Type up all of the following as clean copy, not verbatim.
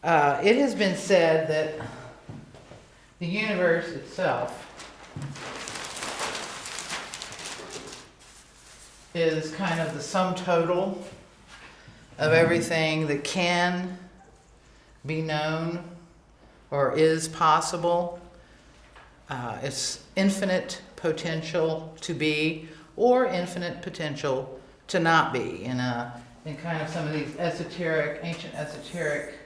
It has been said that the universe itself is kind of the sum total of everything that can be known or is possible. It's infinite potential to be or infinite potential to not be. In kind of some of these esoteric, ancient esoteric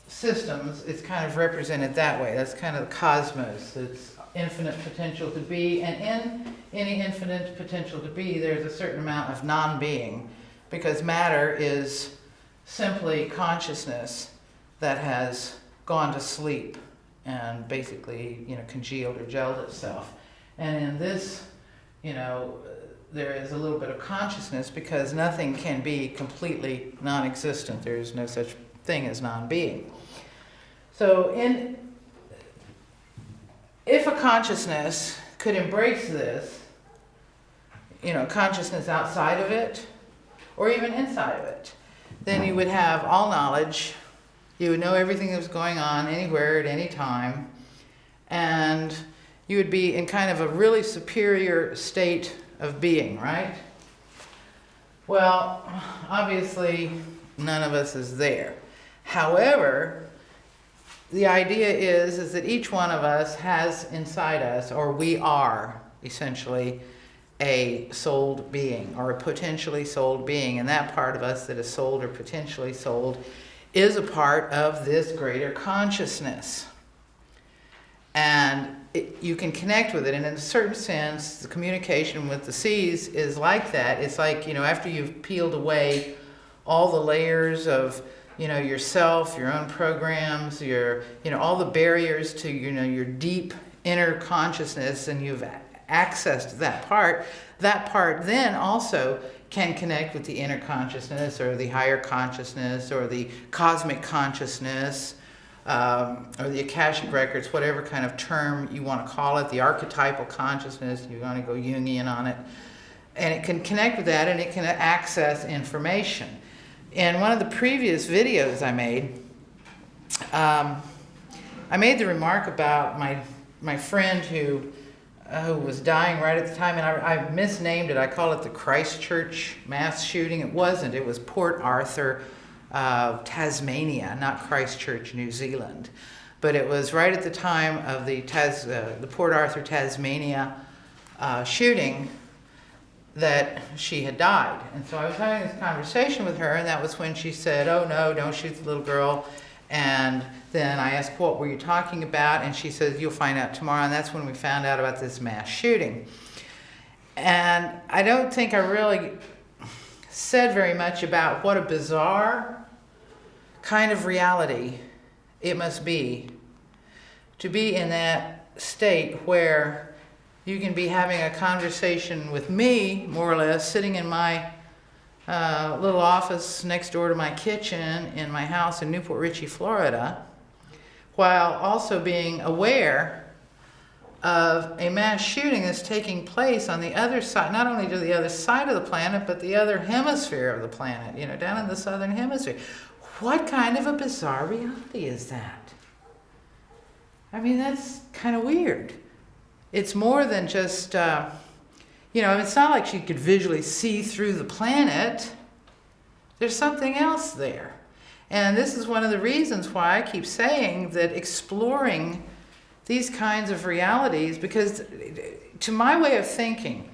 systems, it's kind of represented that way. That's kind of the cosmos. It's infinite potential to be, and in any infinite potential to be, there's a certain amount of non-being, because matter is simply consciousness that has gone to sleep and basically, congealed or gelled itself. And in this, there is a little bit of consciousness, because nothing can be completely non-existent. There is no such thing as non-being. So if a consciousness could embrace this, consciousness outside of it, or even inside of it, then you would have all knowledge. You would know everything that was going on anywhere at any time, and you would be in kind of a really superior state of being, right? Well, obviously, none of us is there. However, the idea is that each one of us has inside us, or we are essentially a souled being, or a potentially souled being, and that part of us that is souled or potentially souled is a part of this greater consciousness. And you can connect with it, and in a certain sense, the communication with the seas is like that. It's like, after you've peeled away all the layers of yourself, your own programs, all the barriers to, your deep inner consciousness, and you've accessed that part then also can connect with the inner consciousness, or the higher consciousness, or the cosmic consciousness, or the Akashic records, whatever kind of term you want to call it, the archetypal consciousness, you want to go Jungian on it. And it can connect with that, and it can access information. In one of the previous videos I made the remark about my friend who was dying right at the time, and I misnamed it. I call it the Christchurch mass shooting. It wasn't. It was Port Arthur, Tasmania, not Christchurch, New Zealand. But it was right at the time of the Port Arthur, Tasmania shooting that she had died. And so I was having this conversation with her, and that was when she said, "Oh no, don't shoot the little girl." And then I asked, "What were you talking about?" And she said, "You'll find out tomorrow." And that's when we found out about this mass shooting. And I don't think I really said very much about what a bizarre kind of reality it must be to be in that state where you can be having a conversation with me, more or less, sitting in my little office next door to my kitchen in my house in Newport Richey, Florida, while also being aware of a mass shooting that's taking place on the other side, not only to the other side of the planet, but the other hemisphere of the planet, down in the southern hemisphere. What kind of a bizarre reality is that? I mean, that's kind of weird. It's more than just, it's not like she could visually see through the planet. There's something else there. And this is one of the reasons why I keep saying that exploring these kinds of realities, because to my way of thinking,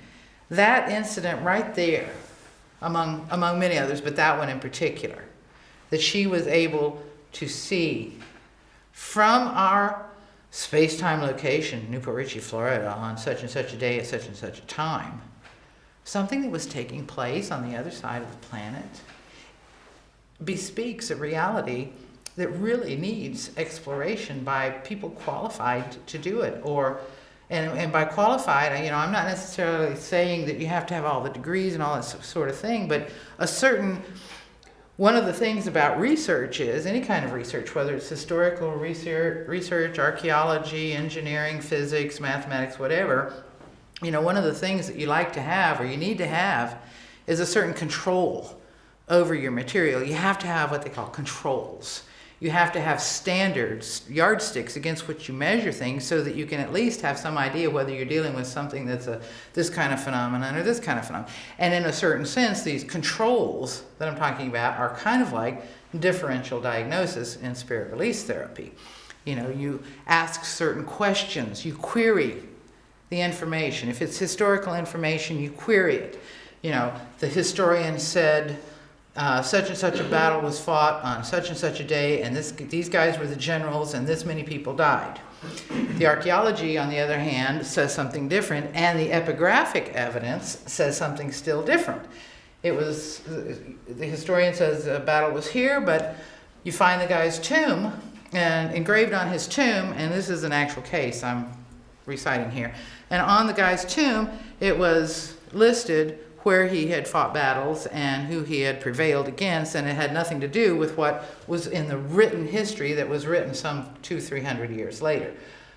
that incident right there, among many others, but that one in particular, that she was able to see from our space-time location, Newport Richey, Florida, on such and such a day at such and such a time, something that was taking place on the other side of the planet, bespeaks a reality that really needs exploration by people qualified to do it. And by qualified, I'm not necessarily saying that you have to have all the degrees and all that sort of thing, but one of the things about research is, any kind of research, whether it's historical research, archaeology, engineering, physics, mathematics, whatever, one of the things that you like to have, or you need to have, is a certain control over your material. You have to have what they call controls. You have to have standards, yardsticks against which you measure things so that you can at least have some idea whether you're dealing with something that's this kind of phenomenon or this kind of phenomenon. And in a certain sense, these controls that I'm talking about are kind of like differential diagnosis in spirit release therapy. You ask certain questions, you query the information. If it's historical information, you query it. The historian said, such and such a battle was fought on such and such a day, and these guys were the generals, and this many people died. The archaeology, on the other hand, says something different, and the epigraphic evidence says something still different. The historian says a battle was here, but you find the guy's tomb, and engraved on his tomb, and this is an actual case I'm reciting here, and on the guy's tomb, it was listed where he had fought battles and who he had prevailed against, and it had nothing to do with what was in the written history that was written some 200-300 years later.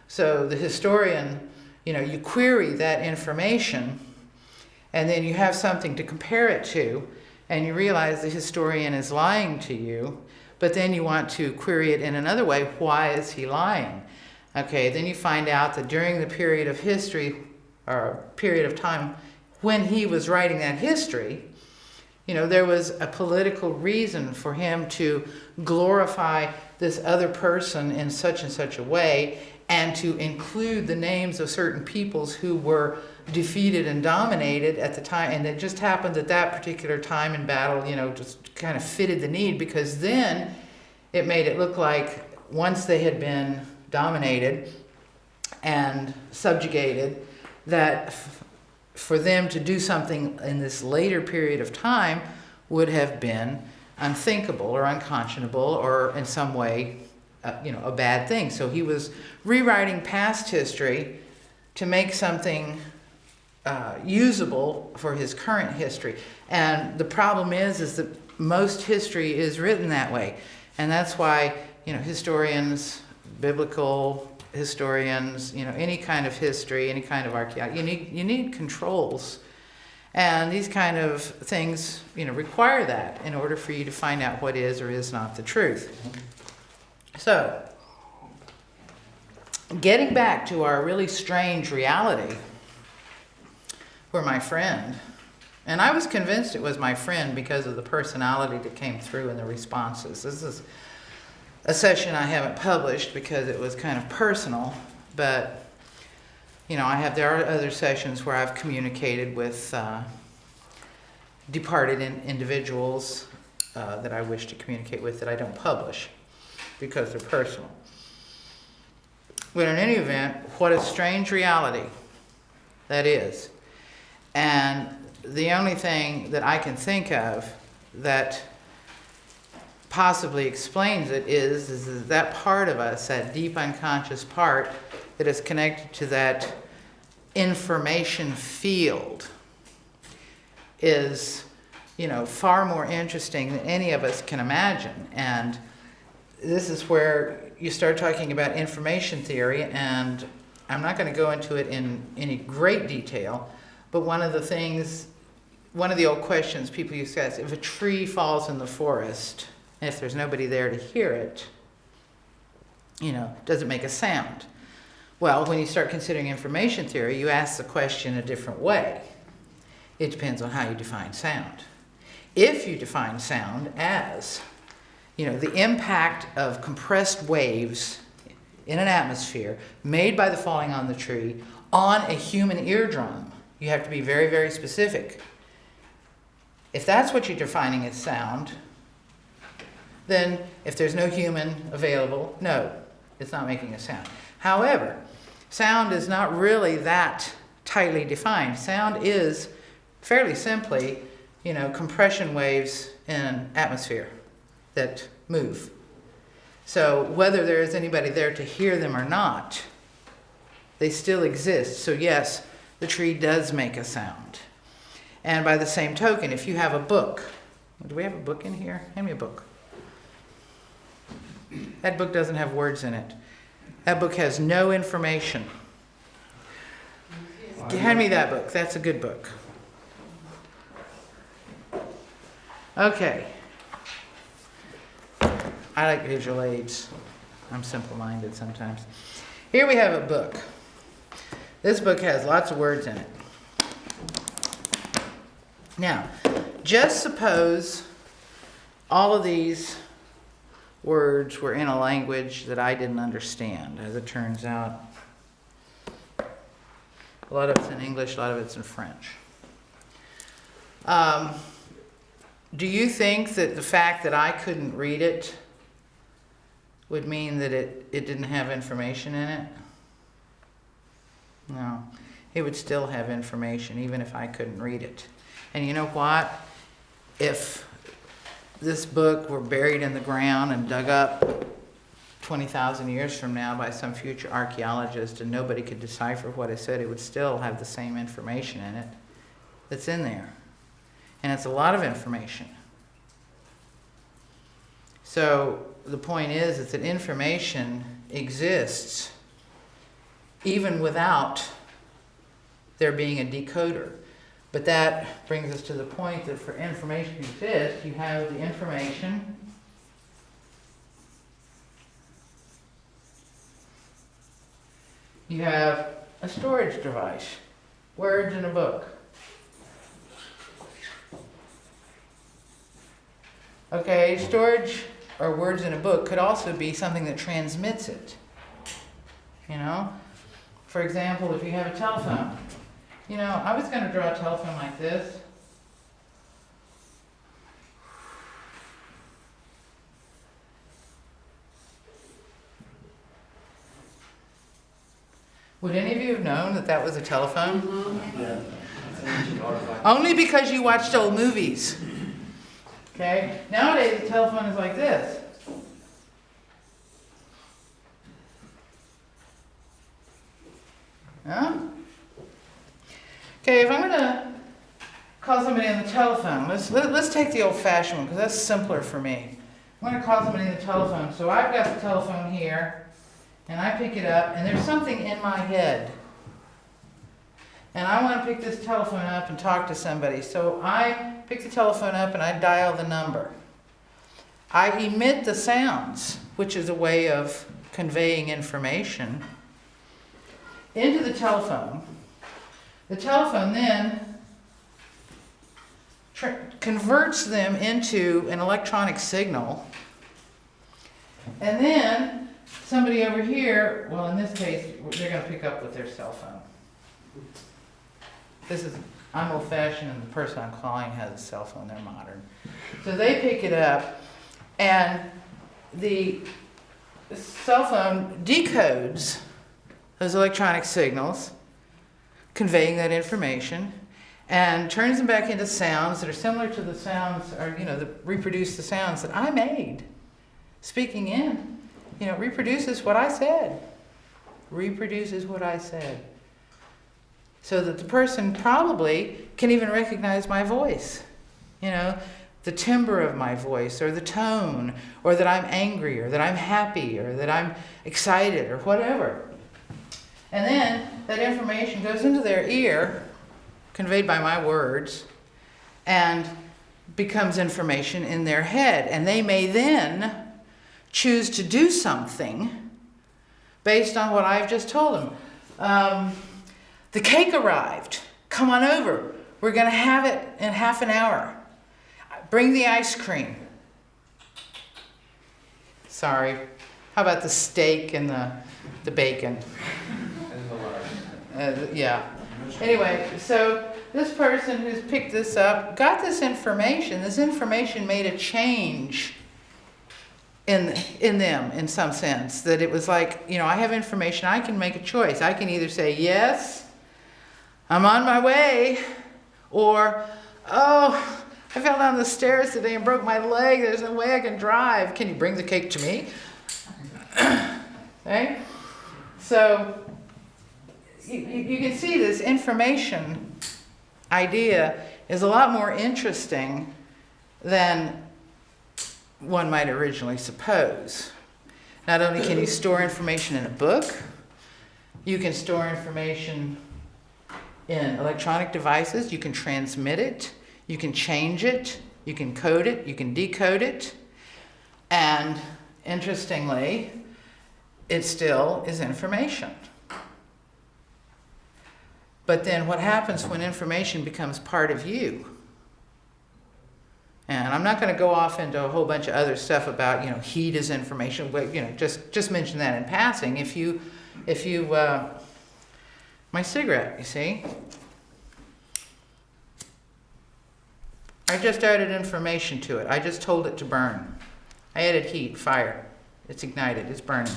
So the historian, you query that information, and then you have something to compare it to, and you realize the historian is lying to you, but then you want to query it in another way. Why is he lying? Okay, then you find out that during the period of history, or period of time when he was writing that history, there was a political reason for him to glorify this other person in such and such a way, and to include the names of certain peoples who were defeated and dominated at the time. And it just happened that that particular time in battle, just kind of fitted the need, because then it made it look like once they had been dominated and subjugated, that for them to do something in this later period of time would have been unthinkable or unconscionable or in some way, a bad thing. So he was rewriting past history to make something usable for his current history. And the problem is that most history is written that way. And that's why, historians, biblical historians, any kind of history, any kind of archaeology, you need controls. And these kind of things, require that in order for you to find out what is or is not the truth. So, getting back to our really strange reality, where my friend, and I was convinced it was my friend because of the personality that came through in the responses. This is a session I haven't published because it was kind of personal, but there are other sessions where I've communicated with departed individuals that I wish to communicate with that I don't publish because they're personal. But in any event, what a strange reality that is. And the only thing that I can think of that possibly explains it is that part of us, that deep unconscious part that is connected to that information field, is far more interesting than any of us can imagine. And this is where you start talking about information theory, and I'm not going to go into it in any great detail, but one of the old questions people used to ask, if a tree falls in the forest, and if there's nobody there to hear it, does it make a sound? Well, when you start considering information theory, you ask the question a different way. It depends on how you define sound. If you define sound as, the impact of compressed waves in an atmosphere made by the falling on the tree on a human eardrum, you have to be very, very specific. If that's what you're defining as sound, then if there's no human available, no, it's not making a sound. However, sound is not really that tightly defined. Sound is fairly simply, compression waves in an atmosphere that move. So whether there is anybody there to hear them or not, they still exist. So yes, the tree does make a sound. And by the same token, if you have a book, do we have a book in here? Hand me a book. That book doesn't have words in it. That book has no information. Hand me that book. That's a good book. Okay. I like visual aids. I'm simple-minded sometimes. Here we have a book. This book has lots of words in it. Now, just suppose all of these words were in a language that I didn't understand. As it turns out, a lot of it's in English, a lot of it's in French. Do you think that the fact that I couldn't read it would mean that it didn't have information in it? No. It would still have information, even if I couldn't read it. And you know what? If this book were buried in the ground and dug up 20,000 years from now by some future archaeologist and nobody could decipher what it said, it would still have the same information in it that's in there. And it's a lot of information. So the point is that information exists even without there being a decoder. But that brings us to the point that for information to exist, you have the information you have a storage device, words in a book. Okay, storage or words in a book could also be something that transmits it. You know? For example, if you have a telephone. You know, I was going to draw a telephone like this. Would any of you have known that that was a telephone? Mm-hmm. Yeah. Only because you watched old movies. Okay? Nowadays, the telephone is like this. Huh? Okay, if I'm going to call somebody on the telephone, let's take the old-fashioned one, because that's simpler for me. I'm going to call somebody on the telephone. So I've got the telephone here, and I pick it up, and there's something in my head. And I want to pick this telephone up and talk to somebody. So I pick the telephone up and I dial the number. I emit the sounds, which is a way of conveying information, into the telephone. The telephone then converts them into an electronic signal. And then somebody over here, well, in this case, they're going to pick up with their cell phone. I'm old-fashioned, and the person I'm calling has a cell phone. They're modern. So they pick it up, and the cell phone decodes those electronic signals, conveying that information, and turns them back into sounds that are similar to the sounds, or, you know, that reproduce the sounds that I made. Speaking in, you know, reproduces what I said. Reproduces what I said. So that the person probably can even recognize my voice. You know, the timbre of my voice, or the tone, or that I'm angry, or that I'm happy, or that I'm excited, or whatever. And then that information goes into their ear, conveyed by my words, and becomes information in their head. And they may then choose to do something based on what I've just told them. The cake arrived. Come on over. We're going to have it in half an hour. Bring the ice cream. Sorry. How about the steak and the bacon? Yeah. Anyway, so this person who's picked this up got this information. This information made a change in them, in some sense. That it was like, you know, I have information. I can make a choice. I can either say, yes, I'm on my way, or, oh, I fell down the stairs today and broke my leg. There's no way I can drive. Can you bring the cake to me? Okay? So you can see this information idea is a lot more interesting than one might originally suppose. Not only can you store information in a book, you can store information in electronic devices, you can transmit it, you can change it, you can code it, you can decode it, and interestingly, it still is information. But then what happens when information becomes part of you? And I'm not going to go off into a whole bunch of other stuff about, heat is information, but, just mention that in passing. If you, my cigarette, you see, I just added information to it. I just told it to burn. I added heat, fire. It's ignited, it's burning.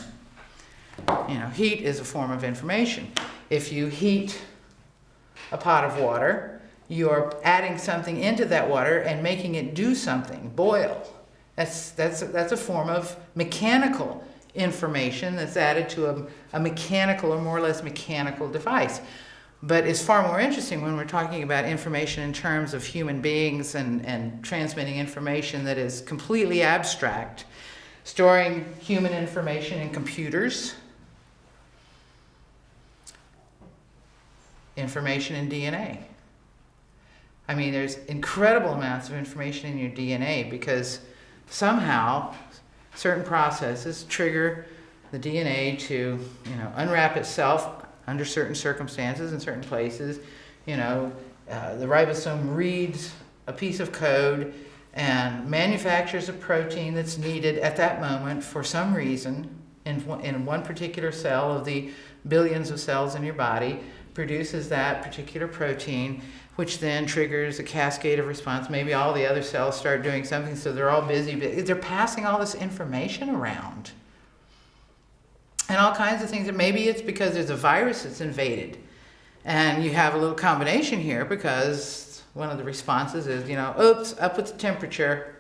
Heat is a form of information. If you heat a pot of water, you're adding something into that water and making it do something, boil. That's a form of mechanical information that's added to a mechanical or more or less mechanical device. But it's far more interesting when we're talking about information in terms of human beings and transmitting information that is completely abstract, storing human information in computers, information in DNA. I mean, there's incredible amounts of information in your DNA because somehow certain processes trigger the DNA to, unwrap itself under certain circumstances in certain places. The ribosome reads a piece of code and manufactures a protein that's needed at that moment for some reason in one particular cell of the billions of cells in your body, produces that particular protein, which then triggers a cascade of response. Maybe all the other cells start doing something, so they're all busy. They're passing all this information around. And all kinds of things. And maybe it's because there's a virus that's invaded. And you have a little combination here because one of the responses is, oops, up with the temperature.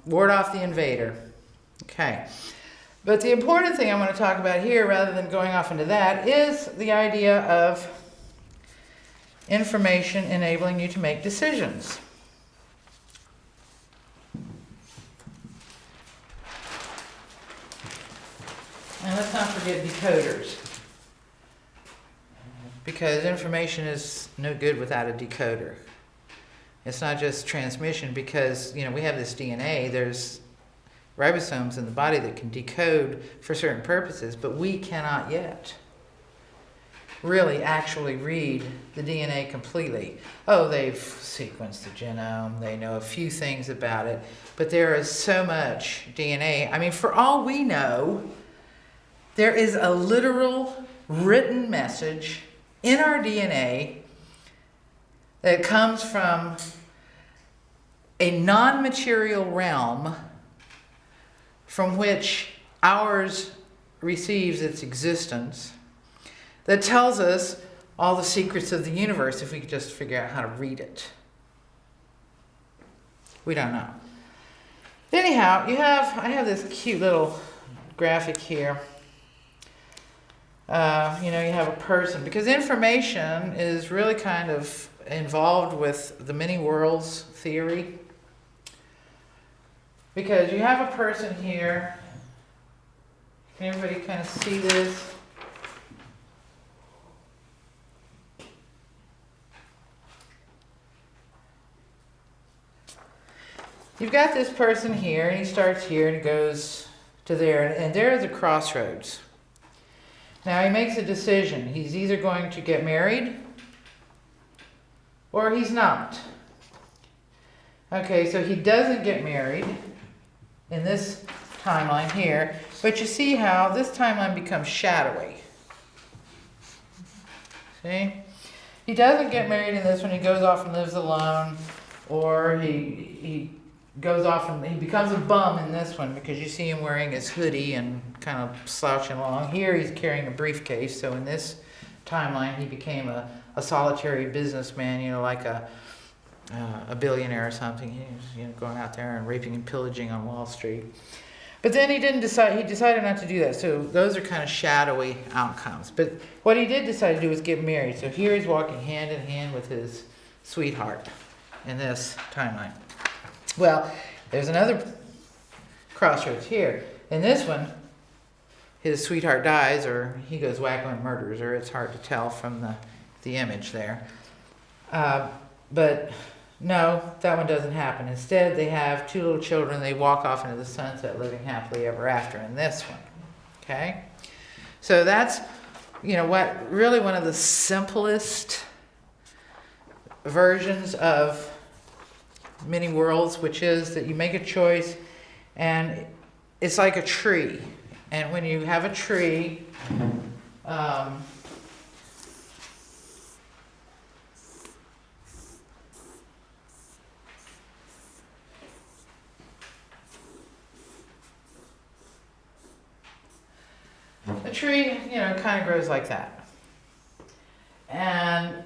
Ward off the invader. Okay. But the important thing I want to talk about here, rather than going off into that, is the idea of information enabling you to make decisions. And let's not forget decoders. Because information is no good without a decoder. It's not just transmission because, we have this DNA, there's ribosomes in the body that can decode for certain purposes, but we cannot yet really actually read the DNA completely. Oh, they've sequenced the genome, they know a few things about it, but there is so much DNA. I mean, for all we know, there is a literal written message in our DNA that comes from a non-material realm from which ours receives its existence, that tells us all the secrets of the universe if we could just figure out how to read it. We don't know. Anyhow, I have this cute little graphic here. You have a person, because information is really kind of involved with the many worlds theory. Because you have a person here. Can everybody kind of see this? You've got this person here, and he starts here and he goes to there, and there's a crossroads. Now he makes a decision. He's either going to get married or he's not. Okay, so he doesn't get married in this timeline here, but you see how this timeline becomes shadowy. See? He doesn't get married in this one. He goes off and lives alone, or he goes off and he becomes a bum in this one because you see him wearing his hoodie and kind of slouching along. Here he's carrying a briefcase, so in this timeline he became a solitary businessman, like a billionaire or something. He was going out there and raping and pillaging on Wall Street. But then he decided not to do that. So those are kind of shadowy outcomes. But what he did decide to do was get married. So here he's walking hand in hand with his sweetheart in this timeline. Well, there's another crossroads here. In this one, his sweetheart dies, or he goes wacko and murders her. It's hard to tell from the image there. But No, that one doesn't happen. Instead, they have two little children. They walk off into the sunset living happily ever after in this one. Okay? So that's, what really one of the simplest versions of many worlds, which is that you make a choice and it's like a tree. And when you have a tree, a tree, kind of grows like that. And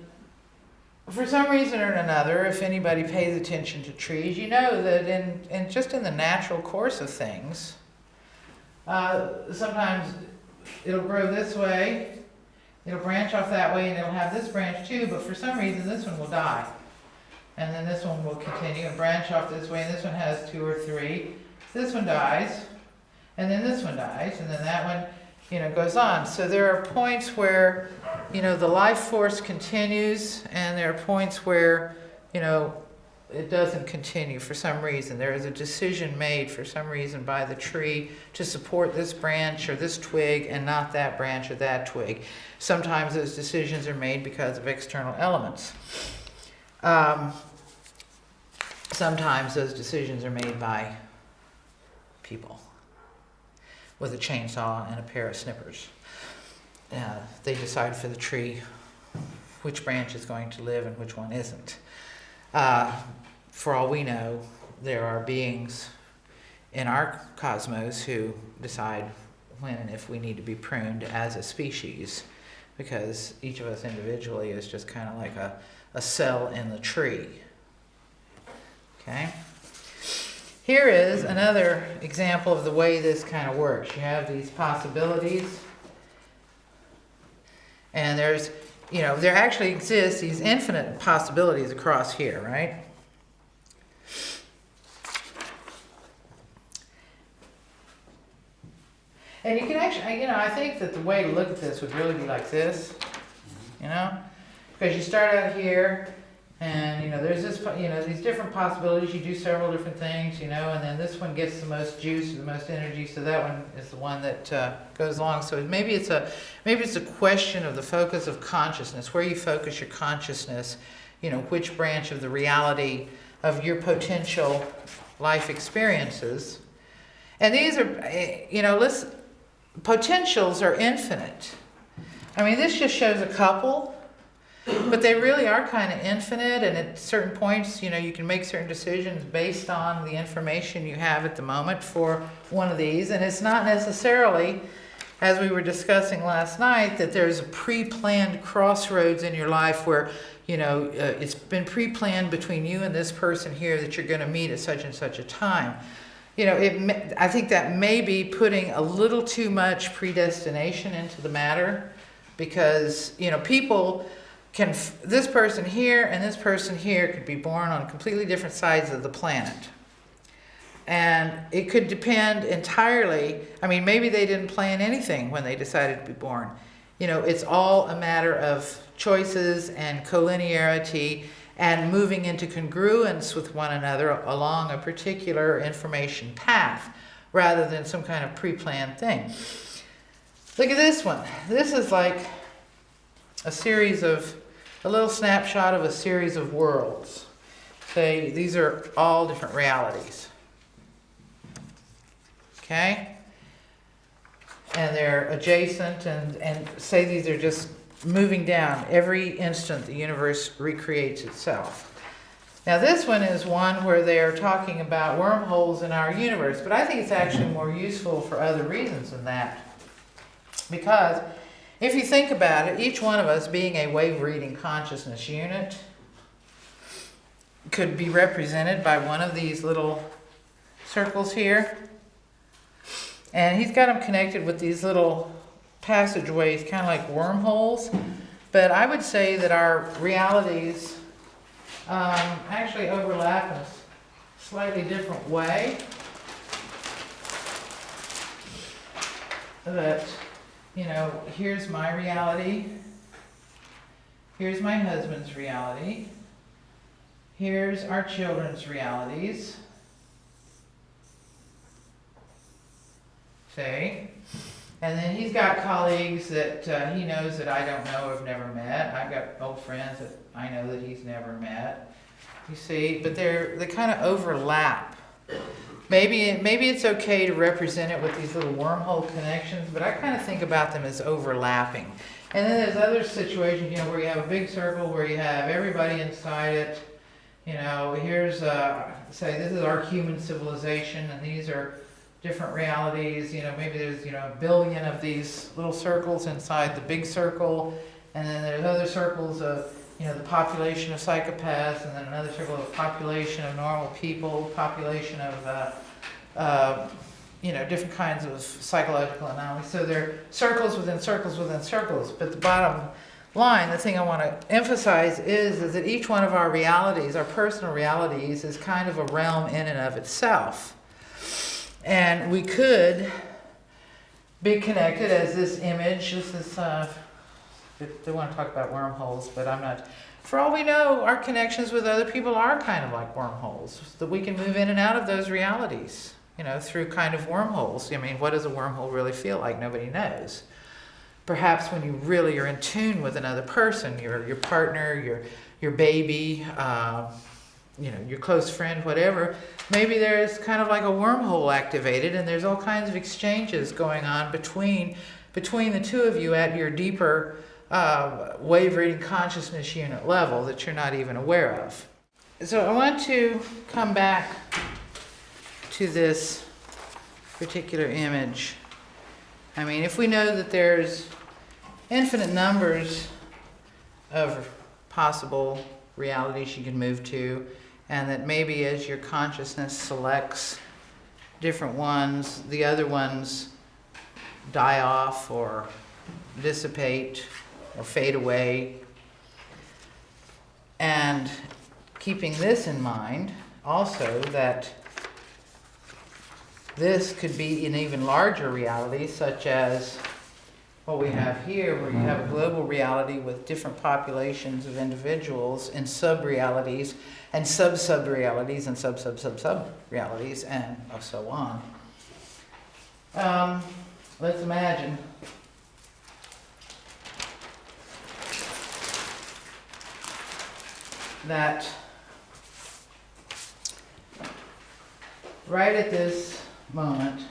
for some reason or another, if anybody pays attention to trees, you know that in just in the natural course of things, sometimes it'll grow this way, it'll branch off that way, and it'll have this branch too, but for some reason this one will die. And then this one will continue and branch off this way, and this one has 2 or 3. This one dies, and then this one dies, and then that one goes on. So there are points where, the life force continues, and there are points where, it doesn't continue for some reason. There is a decision made for some reason by the tree to support this branch or this twig and not that branch or that twig. Sometimes those decisions are made because of external elements. Sometimes those decisions are made by people with a chainsaw and a pair of snippers. They decide for the tree which branch is going to live and which one isn't. For all we know, there are beings in our cosmos who decide when and if we need to be pruned as a species, because each of us individually is just kind of like a cell in the tree. Okay? Here is another example of the way this kind of works. You have these possibilities, and there's, there actually exists these infinite possibilities across here, right? And you can actually, I think that the way to look at this would really be like this, because you start out here, and there's this, these different possibilities. You do several different things, and then this one gets the most juice or the most energy. So that one is the one that goes along. So maybe it's a question of the focus of consciousness, where you focus your consciousness. Which branch of the reality of your potential life experiences. And these are, potentials are infinite. I mean, this just shows a couple. But they really are kind of infinite, and at certain points, you can make certain decisions based on the information you have at the moment for one of these. And it's not necessarily, as we were discussing last night, that there's a pre-planned crossroads in your life where, it's been pre-planned between you and this person here that you're going to meet at such and such a time. I think that may be putting a little too much predestination into the matter, because, people this person here and this person here could be born on completely different sides of the planet. And it could depend entirely, maybe they didn't plan anything when they decided to be born. It's all a matter of choices and collinearity and moving into congruence with one another along a particular information path, rather than some kind of pre-planned thing. Look at this one. This is like a little snapshot of a series of worlds. Say these are all different realities. Okay? And they're adjacent, and say these are just moving down. Every instant the universe recreates itself. Now this one is one where they're talking about wormholes in our universe, but I think it's actually more useful for other reasons than that. Because if you think about it, each one of us being a wave-reading consciousness unit could be represented by one of these little circles here. And he's got them connected with these little passageways, kind of like wormholes. But I would say that our realities actually overlap in a slightly different way. That, here's my reality, here's my husband's reality, Here's our children's realities. See? And then he's got colleagues that he knows that I don't know, have never met. I've got old friends that I know that he's never met. You see, but they kind of overlap. Maybe it's okay to represent it with these little wormhole connections, but I kind of think about them as overlapping. And then there's other situations, you know, where you have a big circle where you have everybody inside it. You know, here's, say this is our human civilization, and these are different realities. You know, maybe there's, you know, a billion of these little circles inside the big circle, and then there's other circles of, you know, the population of psychopaths, and then another circle of population of normal people, population of, you know, different kinds of psychological anomalies. So they're circles within circles within circles. But the bottom line, the thing I want to emphasize is that each one of our realities, our personal realities, is kind of a realm in and of itself. And we could be connected as this image. This is, they want to talk about wormholes, but I'm not. For all we know, our connections with other people are kind of like wormholes, that we can move in and out of those realities, you know, through kind of wormholes. I mean, what does a wormhole really feel like? Nobody knows. Perhaps when you really are in tune with another person, your partner, your baby, you know, your close friend, whatever, maybe there's kind of like a wormhole activated, and there's all kinds of exchanges going on between the two of you at your deeper wave reading consciousness unit level that you're not even aware of. So I want to come back to this particular image. I mean, if we know that there's infinite numbers of possible realities you can move to, and that maybe as your consciousness selects different ones, the other ones die off or dissipate or fade away. And keeping this in mind also, that this could be an even larger reality, such as what we have here, where you have a global reality with different populations of individuals in sub-realities and sub-sub-realities and sub-sub-sub-sub-realities, and so on. Let's imagine that right at this moment,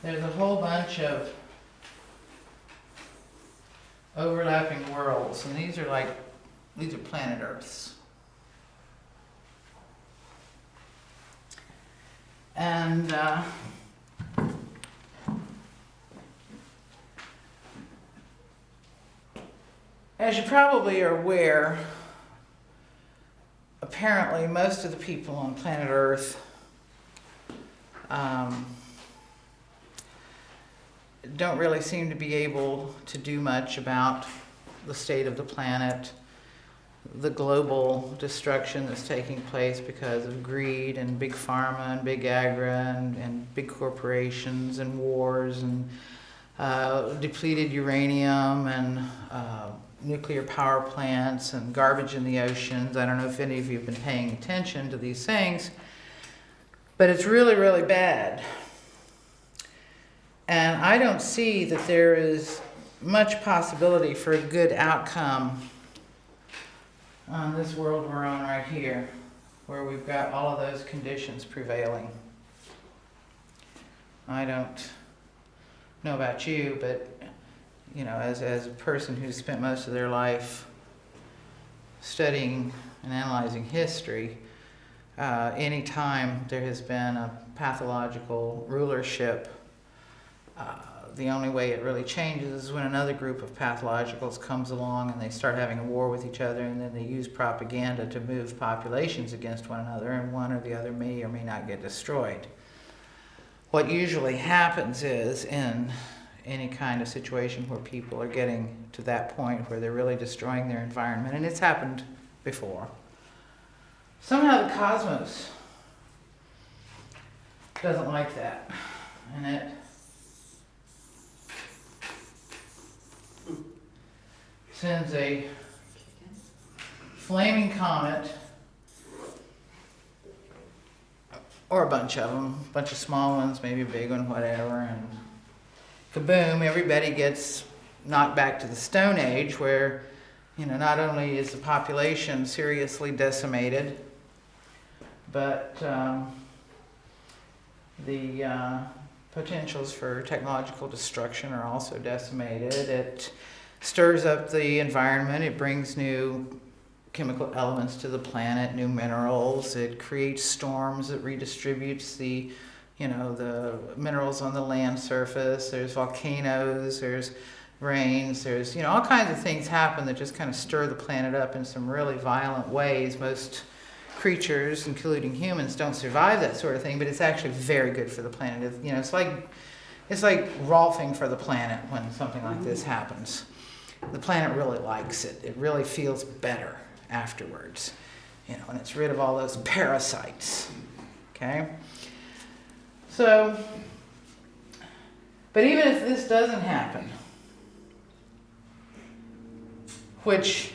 there's a whole bunch of overlapping worlds, and these are planet Earths. And as you probably are aware, apparently most of the people on planet Earth don't really seem to be able to do much about the state of the planet, the global destruction that's taking place because of greed and big pharma and big agri and big corporations and wars and depleted uranium and nuclear power plants and garbage in the oceans. I don't know if any of you have been paying attention to these things, but it's really, really bad. And I don't see that there is much possibility for a good outcome on this world we're on right here, where we've got all of those conditions prevailing. I don't know about you, but you know, as a person who's spent most of their life studying and analyzing history, anytime there has been a pathological rulership, the only way it really changes is when another group of pathologicals comes along and they start having a war with each other, and then they use propaganda to move populations against one another, and one or the other may or may not get destroyed. What usually happens is, in any kind of situation where people are getting to that point where they're really destroying their environment, and it's happened before, somehow the cosmos doesn't like that, and it sends a flaming comet, or a bunch of them, a bunch of small ones, maybe a big one, whatever, and kaboom, everybody gets knocked back to the Stone Age where, not only is the population seriously decimated, but the potentials for technological destruction are also decimated. It stirs up the environment. It brings new chemical elements to the planet, new minerals. It creates storms. It redistributes the minerals on the land surface. There's volcanoes. There's rains. There's, all kinds of things happen that just kind of stir the planet up in some really violent ways. Most creatures, including humans, don't survive that sort of thing, but it's actually very good for the planet. It's like rolfing for the planet when something like this happens. The planet really likes it. It really feels better afterwards, and it's rid of all those parasites. Okay? So, but even if this doesn't happen, which,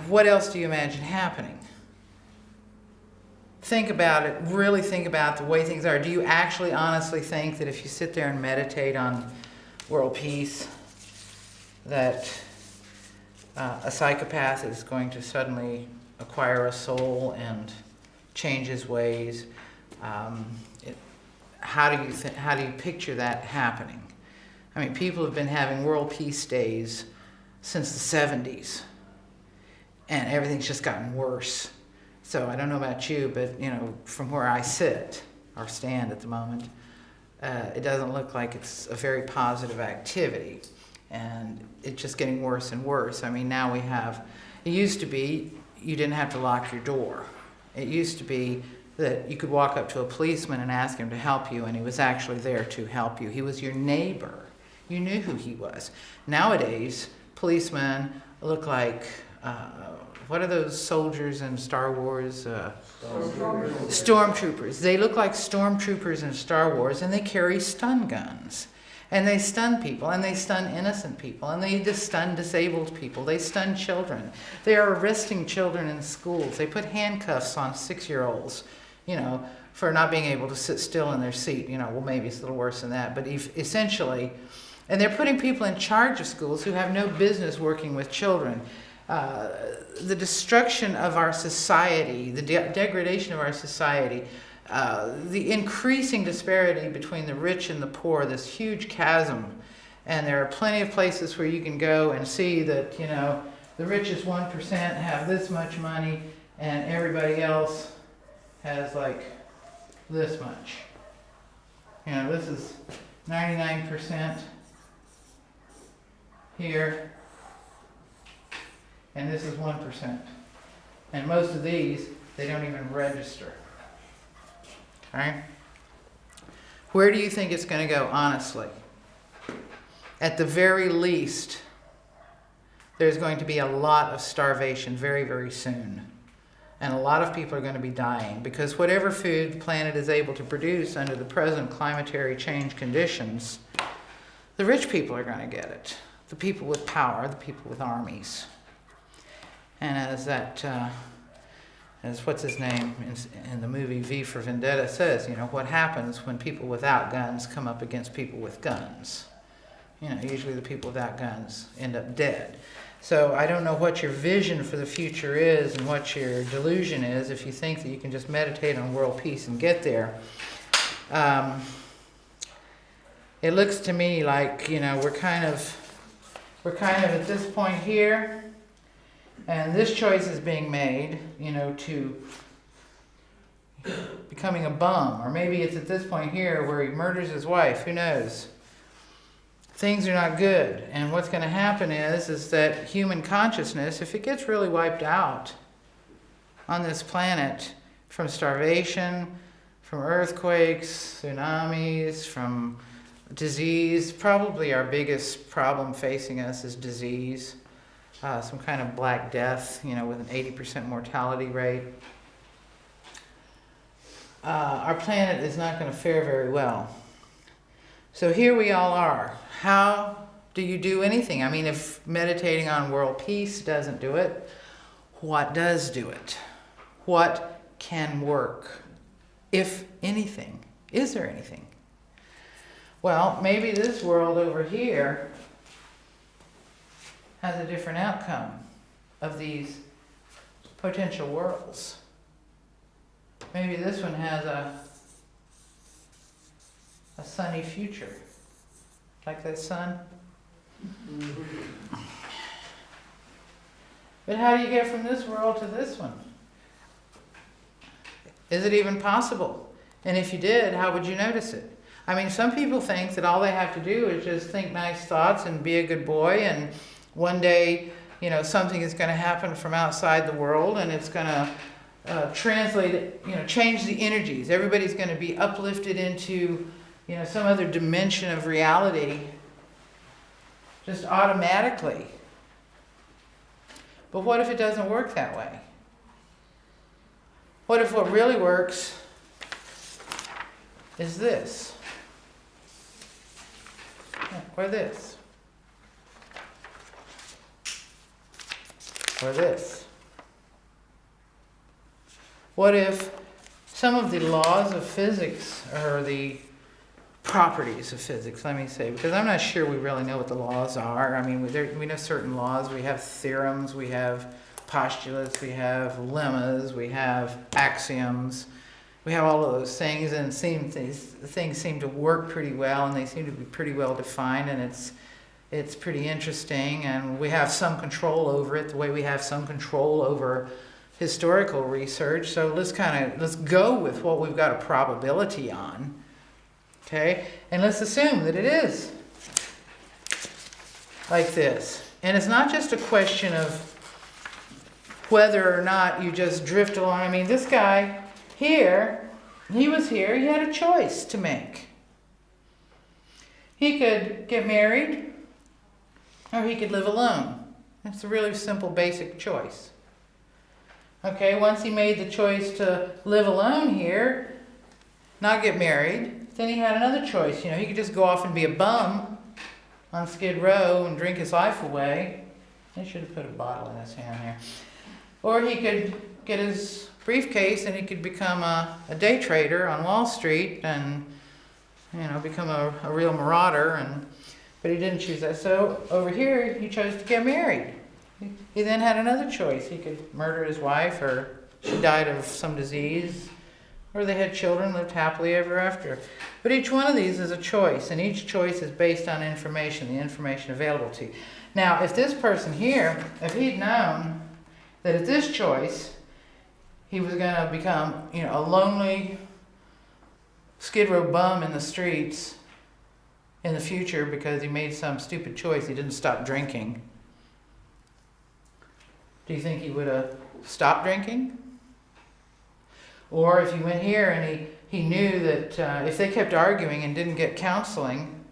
what else do you imagine happening? Think about it, really think about the way things are. Do you actually honestly think that if you sit there and meditate on world peace, that a psychopath is going to suddenly acquire a soul and change his ways? How do you picture that happening? People have been having world peace days since the 70s, and everything's just gotten worse. So I don't know about you, but from where I sit or stand at the moment, it doesn't look like it's a very positive activity, and it's just getting worse and worse. Now we have, it used to be you didn't have to lock your door. It used to be that you could walk up to a policeman and ask him to help you, and he was actually there to help you. He was your neighbor. You knew who he was. Nowadays, policemen look like, what are those soldiers in Star Wars? Stormtroopers. They look like stormtroopers in Star Wars, and they carry stun guns. And they stun people, and they stun innocent people, and they just stun disabled people. They stun children. They are arresting children in schools. They put handcuffs on 6-year-olds, for not being able to sit still in their seat. Maybe it's a little worse than that, but essentially, and they're putting people in charge of schools who have no business working with children. The destruction of our society, the degradation of our society, the increasing disparity between the rich and the poor, this huge chasm. And there are plenty of places where you can go and see that, the richest 1% have this much money and everybody else has like this much. This is 99% here, and this is 1%. And most of these, they don't even register. Okay? Where do you think it's going to go, honestly? At the very least, there's going to be a lot of starvation very, very soon. And a lot of people are going to be dying because whatever food the planet is able to produce under the present climatary change conditions, the rich people are going to get it. The people with power, the people with armies. And as what's his name in the movie V for Vendetta says, what happens when people without guns come up against people with guns? Usually the people without guns end up dead. So I don't know what your vision for the future is and what your delusion is if you think that you can just meditate on world peace and get there. It looks to me like, we're kind of at this point here, and this choice is being made, to becoming a bum. Or maybe it's at this point here where he murders his wife. Who knows? Things are not good. And what's going to happen is that human consciousness, if it gets really wiped out on this planet from starvation, from earthquakes, tsunamis, from disease, probably our biggest problem facing us is disease. Some kind of black death, with an 80% mortality rate. Our planet is not going to fare very well. So here we all are. How do you do anything? I mean, if meditating on world peace doesn't do it, what does do it? What can work? If anything. Is there anything? Well, maybe this world over here has a different outcome of these potential worlds. Maybe this one has a sunny future. Like that sun? But how do you get from this world to this one? Is it even possible? And if you did, how would you notice it? I mean, some people think that all they have to do is just think nice thoughts and be a good boy, and one day, you know, something is going to happen from outside the world, and it's going to translate it, you know, change the energies. Everybody's going to be uplifted into, you know, some other dimension of reality just automatically. But what if it doesn't work that way? What if what really works is this? Or this? Or this? What if some of the laws of physics, or the properties of physics, let me say, because I'm not sure we really know what the laws are. I mean, we know certain laws. We have theorems, we have postulates, we have lemmas, we have axioms. We have all of those things, and these things seem to work pretty well, and they seem to be pretty well defined, and it's pretty interesting, and we have some control over it, the way we have some control over historical research. So let's go with what we've got a probability on, okay? And let's assume that it is like this. And it's not just a question of whether or not you just drift along. I mean, this guy here, he was here, he had a choice to make. He could get married, or he could live alone. It's a really simple, basic choice. Okay, once he made the choice to live alone here, not get married, then he had another choice. You know, he could just go off and be a bum on Skid Row and drink his life away. I should have put a bottle in his hand here. Or he could get his briefcase and he could become a day trader on Wall Street and, you know, become a real marauder. But he didn't choose that. So over here, he chose to get married. He then had another choice. He could murder his wife, or she died of some disease, or they had children, lived happily ever after. But each one of these is a choice, and each choice is based on information, the information available to you. Now, if this person here, if he'd known that at this choice, he was going to become, you know, a lonely Skid Row bum in the streets in the future because he made some stupid choice, he didn't stop drinking, do you think he would have stopped drinking? Or if he went here and he knew that if they kept arguing and didn't get counseling,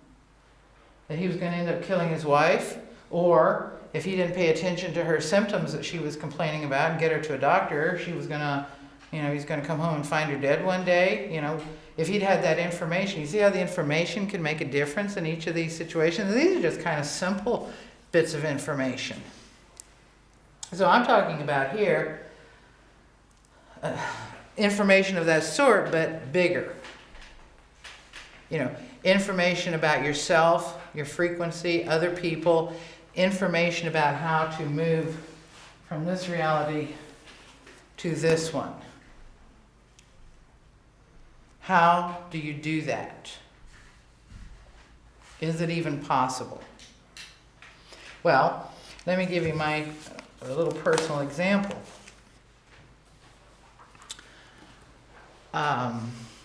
that he was going to end up killing his wife? Or if he didn't pay attention to her symptoms that she was complaining about and get her to a doctor, she was going to, you know, he's going to come home and find her dead one day? You know, if he'd had that information, you see how the information can make a difference in each of these situations? These are just kind of simple bits of information. So I'm talking about here information of that sort, but bigger. You know, information about yourself, your frequency, other people, information about how to move from this reality to this one. How do you do that? Is it even possible? Well, let me give you a little personal example.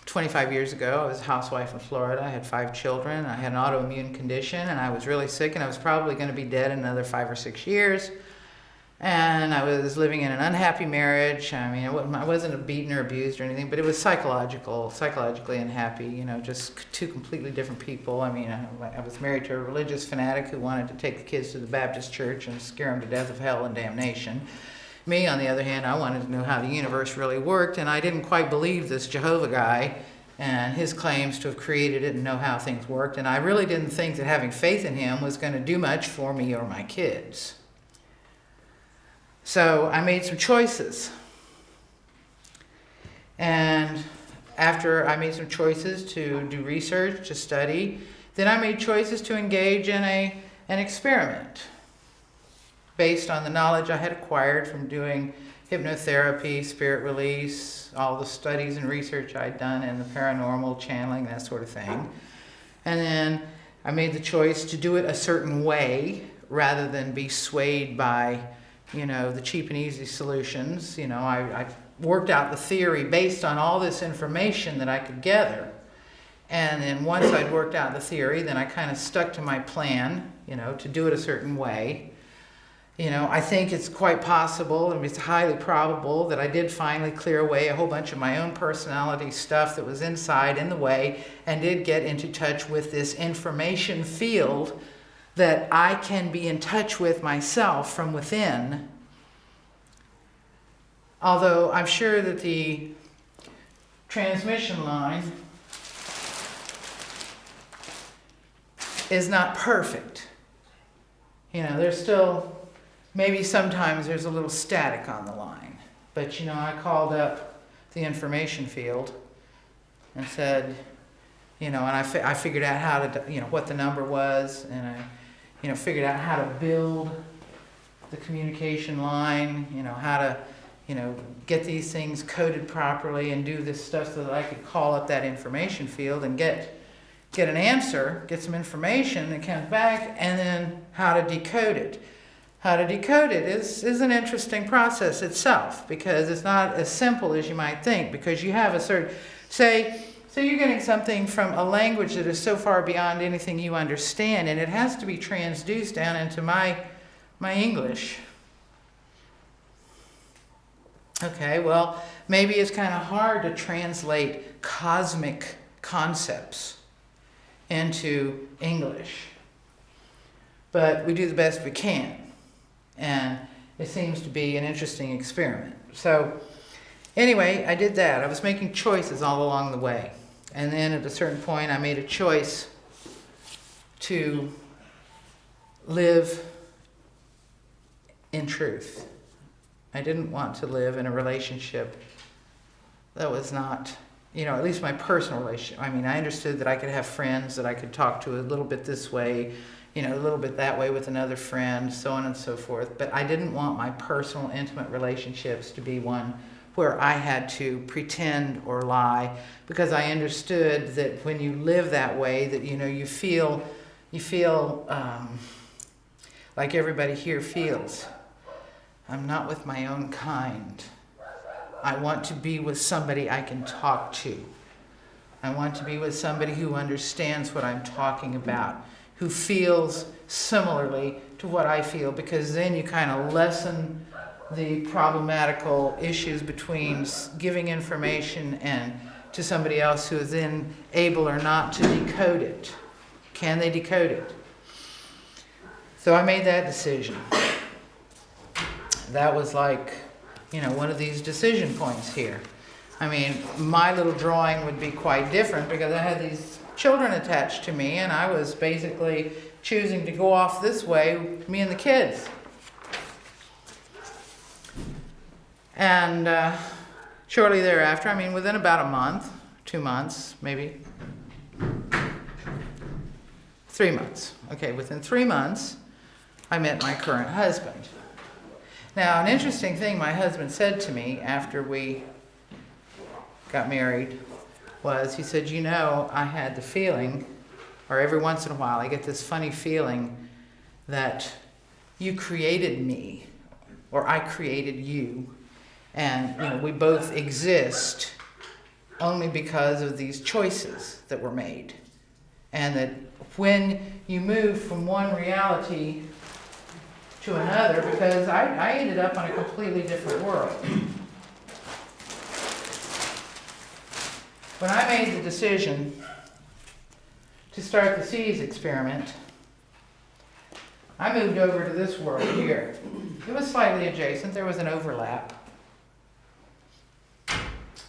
25 years ago, I was a housewife in Florida. I had 5 children. I had an autoimmune condition, and I was really sick, and I was probably going to be dead in another 5 or 6 years. And I was living in an unhappy marriage. I mean, I wasn't beaten or abused or anything, but it was psychologically unhappy, you know, just 2 completely different people. I mean, I was married to a religious fanatic who wanted to take the kids to the Baptist church and scare them to death of hell and damnation. Me, on the other hand, I wanted to know how the universe really worked, and I didn't quite believe this Jehovah guy and his claims to have created it and know how things worked. And I really didn't think that having faith in him was going to do much for me or my kids. So I made some choices. And after I made some choices to do research, to study, then I made choices to engage in an experiment based on the knowledge I had acquired from doing hypnotherapy, spirit release, all the studies and research I'd done in the paranormal, channeling, that sort of thing. And then I made the choice to do it a certain way rather than be swayed by, the cheap and easy solutions. I worked out the theory based on all this information that I could gather. And then once I'd worked out the theory, then I kind of stuck to my plan, to do it a certain way. I think it's quite possible, and it's highly probable, that I did finally clear away a whole bunch of my own personality stuff that was inside in the way, and did get into touch with this information field that I can be in touch with myself from within. Although I'm sure that the transmission line is not perfect. There's still, maybe sometimes there's a little static on the line. But, I called up the information field and said, and I figured out how to, what the number was, and I, figured out how to build the communication line, how to, get these things coded properly and do this stuff so that I could call up that information field and get an answer, get some information that comes back, and then how to decode it. How to decode it is an interesting process itself, because it's not as simple as you might think, because you have a certain, say you're getting something from a language that is so far beyond anything you understand, and it has to be transduced down into my English. Okay, well, maybe it's kind of hard to translate cosmic concepts into English, but we do the best we can, and it seems to be an interesting experiment. So anyway, I did that. I was making choices all along the way, and then at a certain point I made a choice to live in truth. I didn't want to live in a relationship that was not, at least my personal relationship. I mean, I understood that I could have friends that I could talk to a little bit this way, a little bit that way with another friend, so on and so forth. But I didn't want my personal, intimate relationships to be one where I had to pretend or lie, because I understood that when you live that way, that, you feel like everybody here feels. I'm not with my own kind. I want to be with somebody I can talk to. I want to be with somebody who understands what I'm talking about, who feels similarly to what I feel, because then you kind of lessen the problematical issues between giving information and to somebody else who is then able or not to decode it. Can they decode it? So I made that decision. That was like, one of these decision points here. I mean, my little drawing would be quite different, because I had these children attached to me, and I was basically choosing to go off this way, me and the kids. And shortly thereafter, within about a month, 2 months, maybe 3 months. Okay, within 3 months, I met my current husband. Now, an interesting thing my husband said to me after we got married was, he said, I had the feeling, or every once in a while I get this funny feeling that you created me, or I created you, and we both exist only because of these choices that were made. And that when you move from one reality to another, because I ended up on a completely different world. When I made the decision to start the SEAS experiment, I moved over to this world here. It was slightly adjacent, there was an overlap.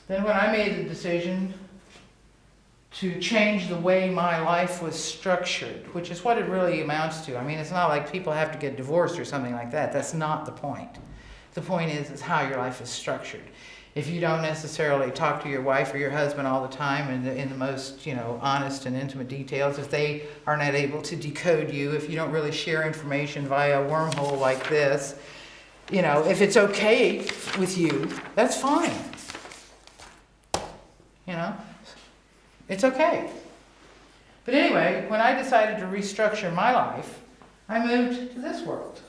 Then when I made the decision to change the way my life was structured, which is what it really amounts to. I mean, it's not like people have to get divorced or something like that. That's not the point. The point is how your life is structured. If you don't necessarily talk to your wife or your husband all the time in the most, honest and intimate details, if they are not able to decode you, if you don't really share information via a wormhole like this, if it's okay with you, that's fine. It's okay. But anyway, when I decided to restructure my life, I moved to this world.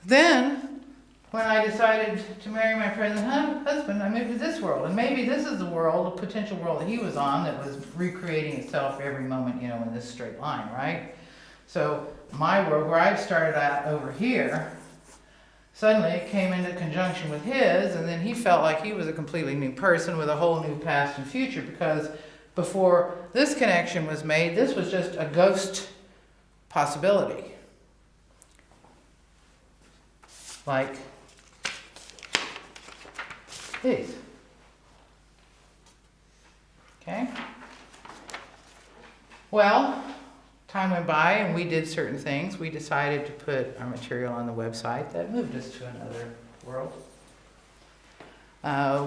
Then, when I decided to marry my present husband, I moved to this world. And maybe this is the world, the potential world that he was on, that was recreating itself every moment, in this straight line, right? So my world, where I started out over here, suddenly came into conjunction with his, and then he felt like he was a completely new person with a whole new past and future, because before this connection was made, this was just a ghost possibility. Like these. Okay? Well, time went by and we did certain things. We decided to put our material on the website. That moved us to another world.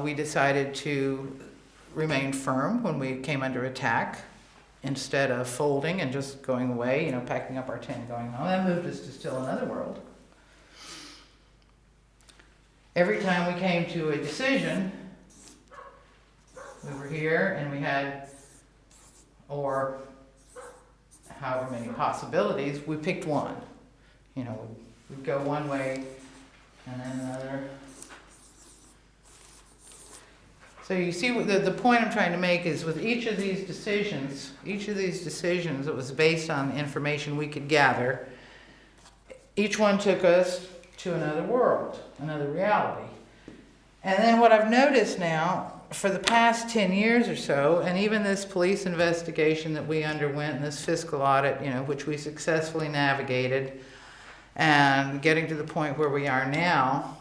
We decided to remain firm when we came under attack instead of folding and just going away, packing up our tent and going home. That moved us to still another world. Every time we came to a decision, we were here and we had, or however many possibilities, we picked one. We'd go one way and then another. So you see, the point I'm trying to make is with each of these decisions, it was based on information we could gather. Each one took us to another world, another reality. And then what I've noticed now, for the past 10 years or so, and even this police investigation that we underwent and this fiscal audit, which we successfully navigated, and getting to the point where we are now,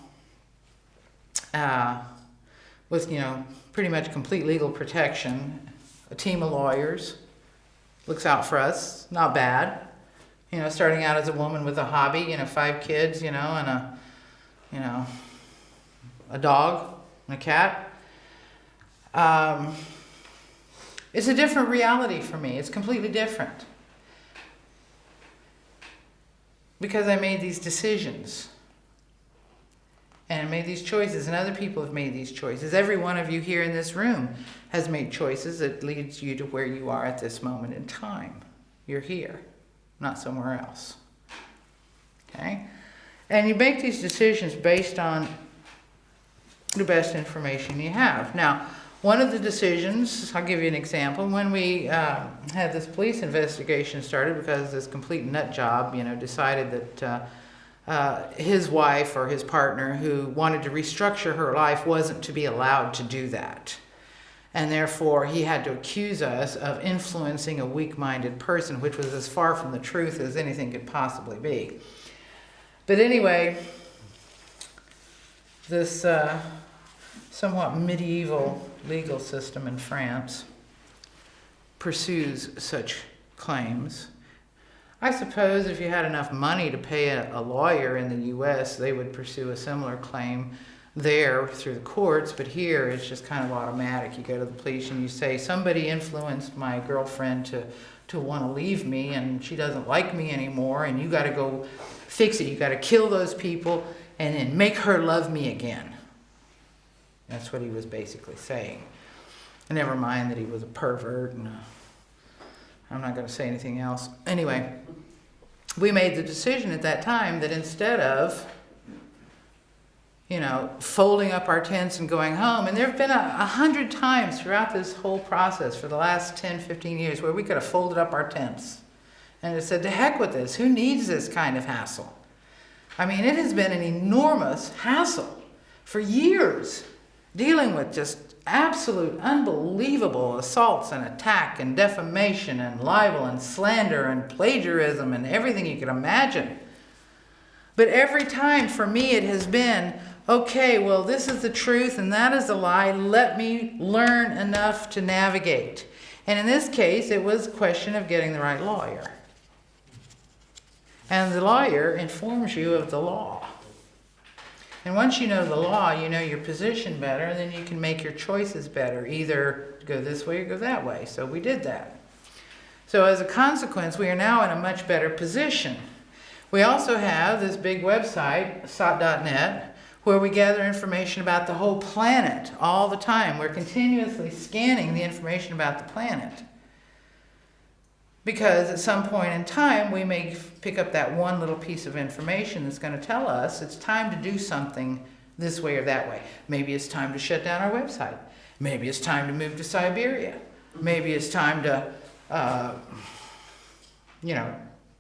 with, pretty much complete legal protection, a team of lawyers, looks out for us, not bad. Starting out as a woman with a hobby, 5 kids, and a dog and a cat. It's a different reality for me. It's completely different. Because I made these decisions. And I made these choices, and other people have made these choices. Every one of you here in this room has made choices that leads you to where you are at this moment in time. You're here, not somewhere else. Okay? And you make these decisions based on the best information you have. Now, one of the decisions, I'll give you an example, when we had this police investigation started because this complete nut job, decided that his wife or his partner who wanted to restructure her life wasn't to be allowed to do that. And therefore, he had to accuse us of influencing a weak-minded person, which was as far from the truth as anything could possibly be. But anyway, this somewhat medieval legal system in France pursues such claims. I suppose if you had enough money to pay a lawyer in the U.S., they would pursue a similar claim there through the courts, but here it's just kind of automatic. You go to the police and you say, somebody influenced my girlfriend to want to leave me and she doesn't like me anymore, and you got to go fix it. You got to kill those people and then make her love me again. That's what he was basically saying. And never mind that he was a pervert, and I'm not going to say anything else. Anyway, we made the decision at that time that instead of folding up our tents and going home. And there have been 100 times throughout this whole process for the last 10, 15 years where we could have folded up our tents and just said, to heck with this. Who needs this kind of hassle? I mean, it has been an enormous hassle for years dealing with just absolute unbelievable assaults and attack and defamation and libel and slander and plagiarism and everything you could imagine. But every time for me it has been okay, well, this is the truth and that is a lie. Let me learn enough to navigate. And in this case, it was a question of getting the right lawyer. And the lawyer informs you of the law. And once you know the law, you know your position better, and then you can make your choices better, either go this way or go that way. So we did that. So as a consequence, we are now in a much better position. We also have this big website, sot.net, where we gather information about the whole planet all the time. We're continuously scanning the information about the planet. Because at some point in time, we may pick up that one little piece of information that's going to tell us it's time to do something this way or that way. Maybe it's time to shut down our website. Maybe it's time to move to Siberia. Maybe it's time to,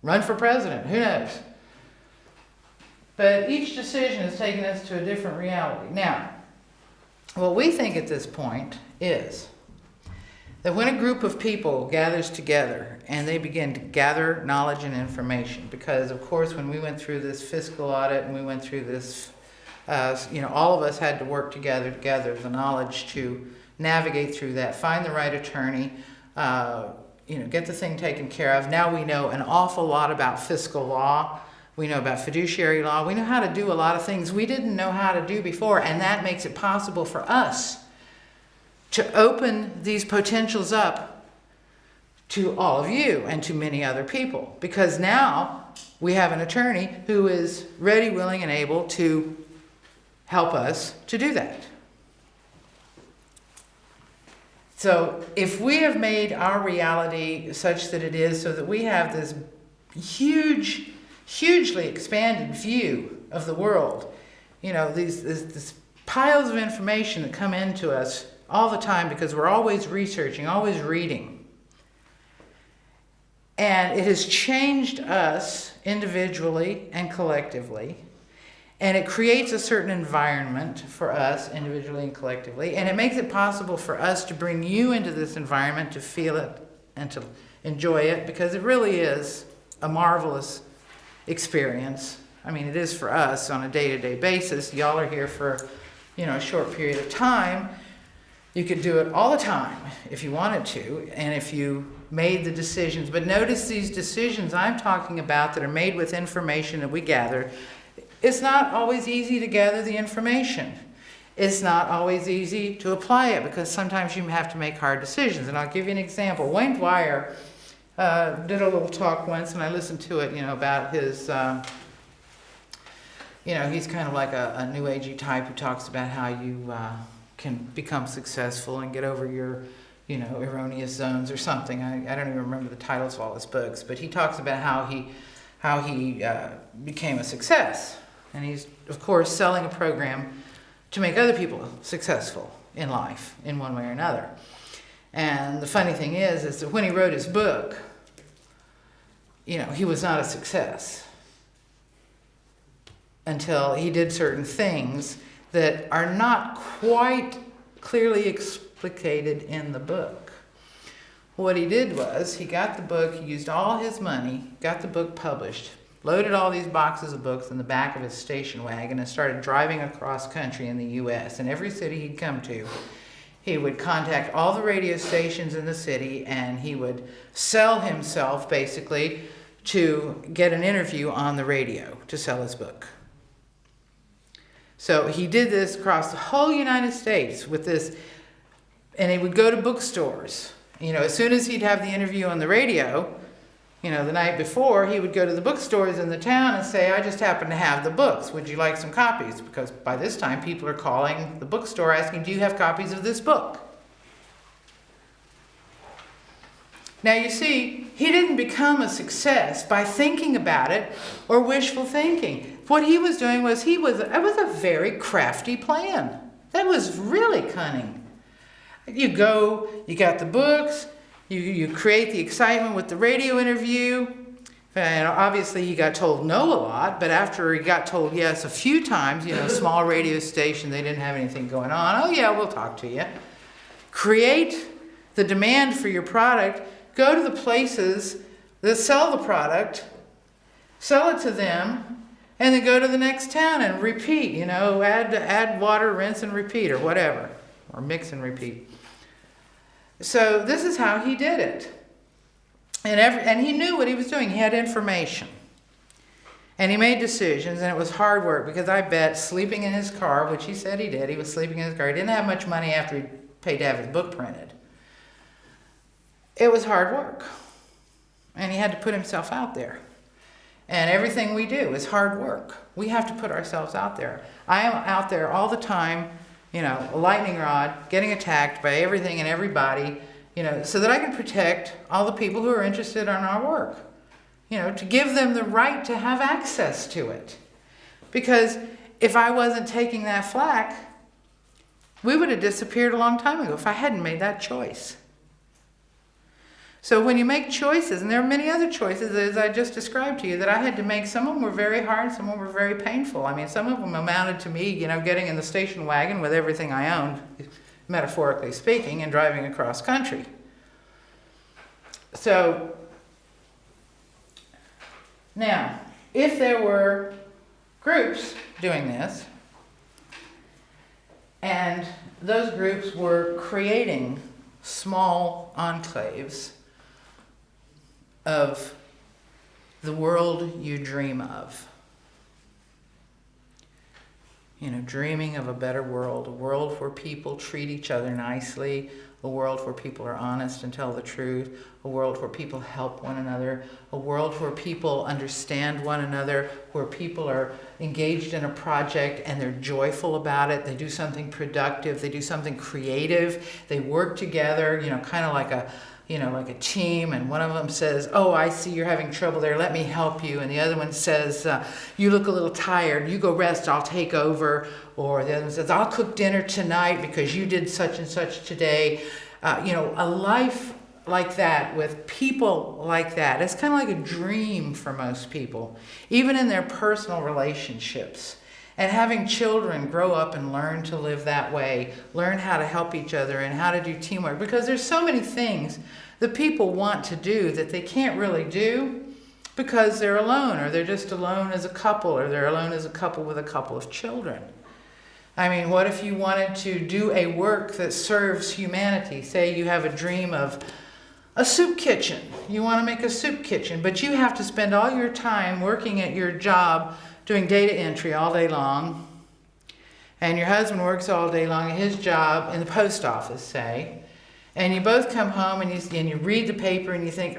run for president. Who knows? But each decision has taken us to a different reality. Now, what we think at this point is that when a group of people gathers together and they begin to gather knowledge and information, because of course when we went through this fiscal audit and we went through this, all of us had to work together to gather the knowledge to navigate through that, find the right attorney, get the thing taken care of. Now we know an awful lot about fiscal law. We know about fiduciary law. We know how to do a lot of things we didn't know how to do before, and that makes it possible for us to open these potentials up to all of you and to many other people. Because now we have an attorney who is ready, willing, and able to help us to do that. So if we have made our reality such that it is so that we have this hugely expanded view of the world, these piles of information that come into us all the time because we're always researching, always reading. And it has changed us individually and collectively. And it creates a certain environment for us individually and collectively. And it makes it possible for us to bring you into this environment to feel it and to enjoy it, because it really is a marvelous experience. I mean, it is for us on a day-to-day basis. Y'all are here for, a short period of time. You could do it all the time if you wanted to, and if you made the decisions. But notice these decisions I'm talking about that are made with information that we gather. It's not always easy to gather the information. It's not always easy to apply it, because sometimes you have to make hard decisions. And I'll give you an example. Wayne Dwyer did a little talk once, and I listened to it, about his, he's kind of like a new agey type who talks about how you can become successful and get over your, erroneous zones or something. I don't even remember the titles of all his books, but he talks about how he became a success. And he's, of course, selling a program to make other people successful in life in one way or another. And the funny thing is that when he wrote his book, he was not a success until he did certain things that are not quite clearly explicated in the book. What he did was he got the book, he used all his money, got the book published, loaded all these boxes of books in the back of his station wagon, and started driving across country in the U.S. In every city he'd come to, he would contact all the radio stations in the city, and he would sell himself, basically, to get an interview on the radio to sell his book. So he did this across the whole United States with this, and he would go to bookstores. As soon as he'd have the interview on the radio, the night before, he would go to the bookstores in the town and say, I just happen to have the books. Would you like some copies? Because by this time, people are calling the bookstore asking, do you have copies of this book? Now, you see, he didn't become a success by thinking about it or wishful thinking. What he was doing was, it was a very crafty plan. That was really cunning. You go, you got the books, you create the excitement with the radio interview. And obviously he got told no a lot, but after he got told yes a few times, small radio station, they didn't have anything going on. Oh yeah, we'll talk to you. Create the demand for your product. Go to the places that sell the product, sell it to them, and then go to the next town and repeat, add water, rinse and repeat, or whatever, or mix and repeat. So this is how he did it. And he knew what he was doing. He had information. And he made decisions, and it was hard work, because I bet sleeping in his car, which he said he did, he was sleeping in his car. He didn't have much money after he paid to have his book printed. It was hard work. And he had to put himself out there. And everything we do is hard work. We have to put ourselves out there. I am out there all the time, a lightning rod, getting attacked by everything and everybody, so that I can protect all the people who are interested in our work. To give them the right to have access to it. Because if I wasn't taking that flack, we would have disappeared a long time ago if I hadn't made that choice. So when you make choices, and there are many other choices as I just described to you that I had to make, some of them were very hard, some of them were very painful. I mean, some of them amounted to me, getting in the station wagon with everything I owned, metaphorically speaking, and driving across country. So, now, if there were groups doing this, and those groups were creating small enclaves of the world you dream of. Dreaming of a better world, a world where people treat each other nicely, a world where people are honest and tell the truth, a world where people help one another, a world where people understand one another, where people are engaged in a project and they're joyful about it, they do something productive, they do something creative, they work together, kind of like a team, and one of them says, "Oh, I see you're having trouble there, let me help you," and the other one says, "You look a little tired, you go rest, I'll take over," or the other one says, "I'll cook dinner tonight because you did such and such today." A life like that, with people like that, it's kind of like a dream for most people, even in their personal relationships. And having children grow up and learn to live that way, learn how to help each other and how to do teamwork. Because there's so many things that people want to do that they can't really do because they're alone, or they're just alone as a couple, or they're alone as a couple with a couple of children. I mean, what if you wanted to do a work that serves humanity? Say you have a dream of a soup kitchen. You want to make a soup kitchen, but you have to spend all your time working at your job doing data entry all day long, and your husband works all day long at his job in the post office, say, and you both come home and you read the paper and you think,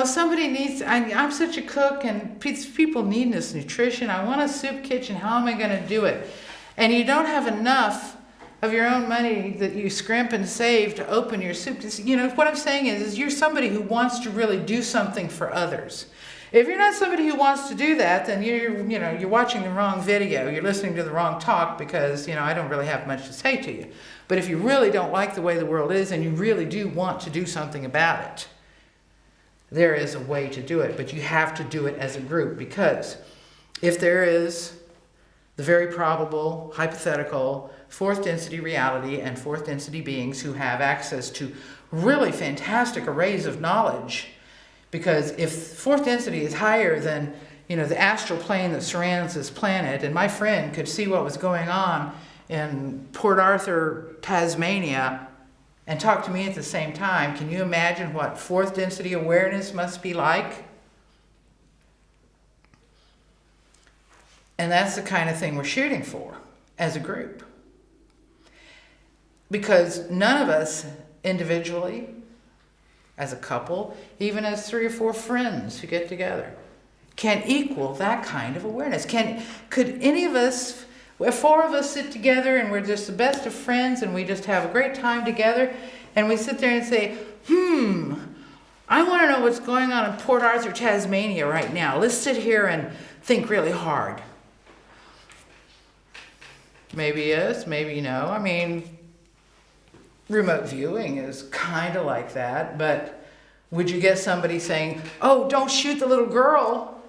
somebody needs, I'm such a cook and people need this nutrition, I want a soup kitchen, how am I going to do it? And you don't have enough of your own money that you scrimp and save to open your soup. What I'm saying is you're somebody who wants to really do something for others. If you're not somebody who wants to do that, then you're watching the wrong video. You're listening to the wrong talk because, I don't really have much to say to you. But if you really don't like the way the world is and you really do want to do something about it, there is a way to do it. But you have to do it as a group, because if there is the very probable, hypothetical, fourth density reality and fourth density beings who have access to really fantastic arrays of knowledge, because if fourth density is higher than, the astral plane that surrounds this planet, and my friend could see what was going on in Port Arthur, Tasmania, and talk to me at the same time, can you imagine what fourth density awareness must be like? And that's the kind of thing we're shooting for as a group. Because none of us individually, as a couple, even as 3 or 4 friends who get together, can equal that kind of awareness. Could any of us, if 4 of us sit together and we're just the best of friends and we just have a great time together, and we sit there and say, I want to know what's going on in Port Arthur, Tasmania right now. Let's sit here and think really hard. Maybe yes, maybe no. I mean, remote viewing is kind of like that, but would you get somebody saying, "Oh, don't shoot the little girl"?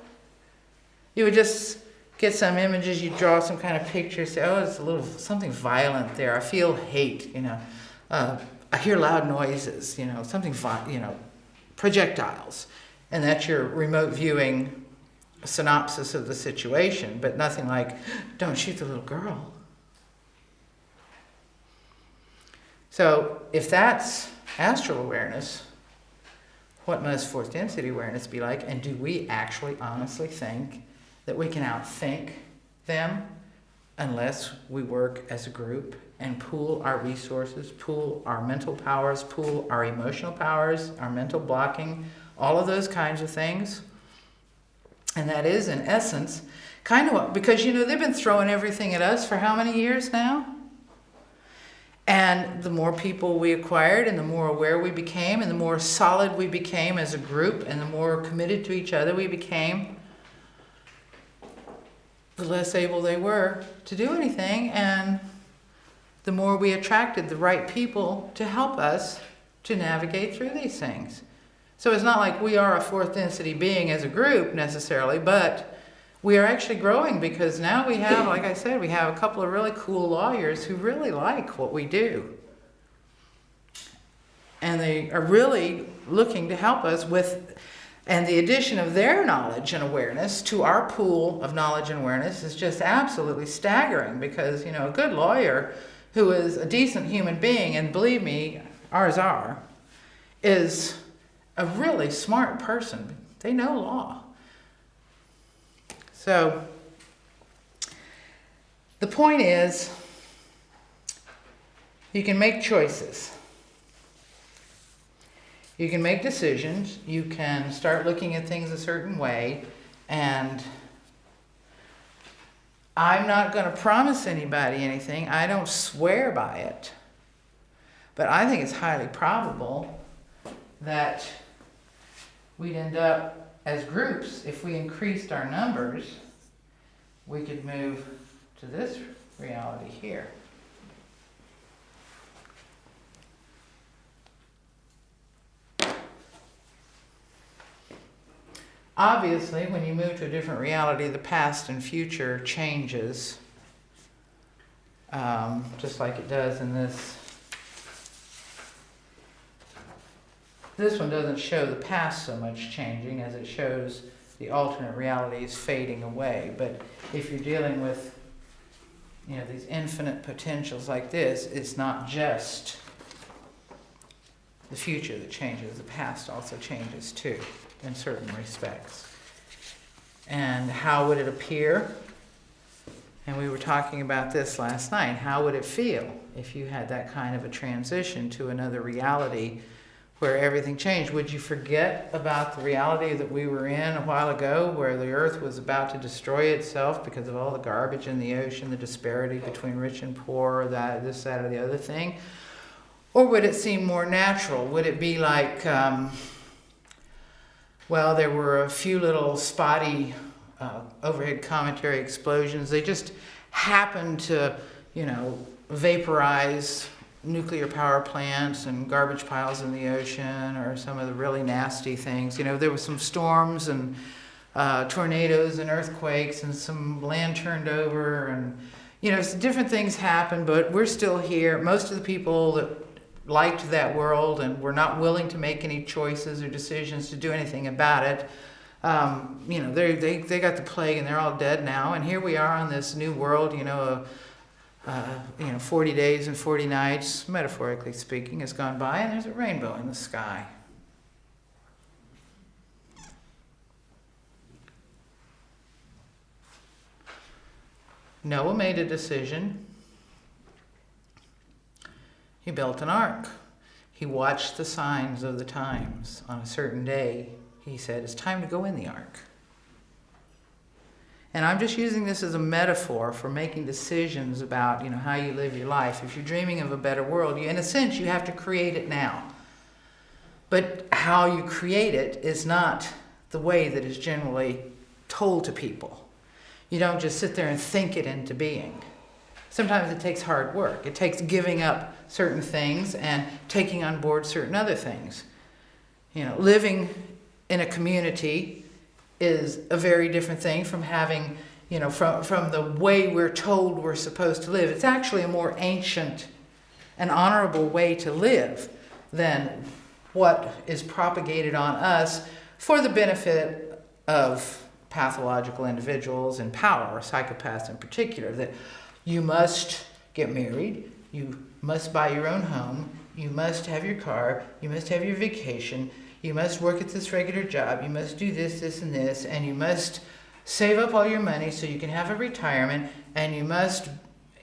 You would just get some images, you draw some kind of picture, say, "Oh, it's a little something violent there. I feel hate, I hear loud noises, something, projectiles." And that's your remote viewing synopsis of the situation, but nothing like, don't shoot the little girl. So if that's astral awareness, what must fourth density awareness be like? And do we actually honestly think that we can outthink them unless we work as a group and pool our resources, pool our mental powers, pool our emotional powers, our mental blocking, all of those kinds of things? And that is, in essence, kind of what, because, you know, they've been throwing everything at us for how many years now? And the more people we acquired and the more aware we became and the more solid we became as a group and the more committed to each other we became, the less able they were to do anything, and the more we attracted the right people to help us to navigate through these things. So it's not like we are a fourth density being as a group necessarily, but we are actually growing because now we have, like I said, we have a couple of really cool lawyers who really like what we do. And they are really looking to help us with, and the addition of their knowledge and awareness to our pool of knowledge and awareness is just absolutely staggering, because, you know, a good lawyer who is a decent human being, and believe me, ours are, is a really smart person. They know law. So the point is, you can make choices. You can make decisions. You can start looking at things a certain way. And I'm not going to promise anybody anything. I don't swear by it. But I think it's highly probable that we'd end up as groups, if we increased our numbers, we could move to this reality here. Obviously, when you move to a different reality, the past and future changes, just like it does in this. This one doesn't show the past so much changing as it shows the alternate realities fading away. But if you're dealing with, you know, these infinite potentials like this, it's not just the future that changes. The past also changes too, in certain respects. And how would it appear? And we were talking about this last night. How would it feel if you had that kind of a transition to another reality where everything changed? Would you forget about the reality that we were in a while ago, where the earth was about to destroy itself because of all the garbage in the ocean, the disparity between rich and poor, that, this, that, or the other thing? Or would it seem more natural? Would it be like, well, there were a few little spotty overhead commentary explosions. They just happened to, you know, vaporize nuclear power plants and garbage piles in the ocean, or some of the really nasty things. You know, there were some storms and tornadoes and earthquakes and some land turned over, and, you know, different things happened, but we're still here. Most of the people that liked that world and were not willing to make any choices or decisions to do anything about it, you know, they got the plague and they're all dead now. And here we are on this new world, you know, 40 days and 40 nights, metaphorically speaking, has gone by, and there's a rainbow in the sky. Noah made a decision. He built an ark. He watched the signs of the times. On a certain day, he said, it's time to go in the ark. And I'm just using this as a metaphor for making decisions about, you know, how you live your life. If you're dreaming of a better world, in a sense, you have to create it now. But how you create it is not the way that is generally told to people. You don't just sit there and think it into being. Sometimes it takes hard work. It takes giving up certain things and taking on board certain other things. You know, living in a community is a very different thing from having, you know, from the way we're told we're supposed to live. It's actually a more ancient and honorable way to live than what is propagated on us for the benefit of pathological individuals in power, or psychopaths in particular, that you must get married, you must buy your own home, you must have your car, you must have your vacation, you must work at this regular job, you must do this, this, and this, and you must save up all your money so you can have a retirement, and you must,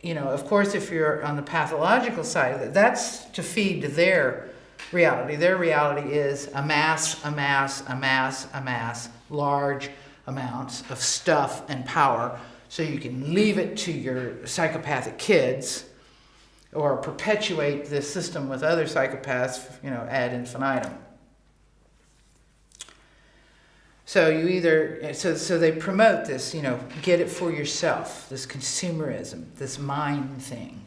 of course, if you're on the pathological side of it, that's to feed their reality. Their reality is amass large amounts of stuff and power so you can leave it to your psychopathic kids or perpetuate this system with other psychopaths, ad infinitum. So you either, so they promote this, get it for yourself, this consumerism, this mine thing.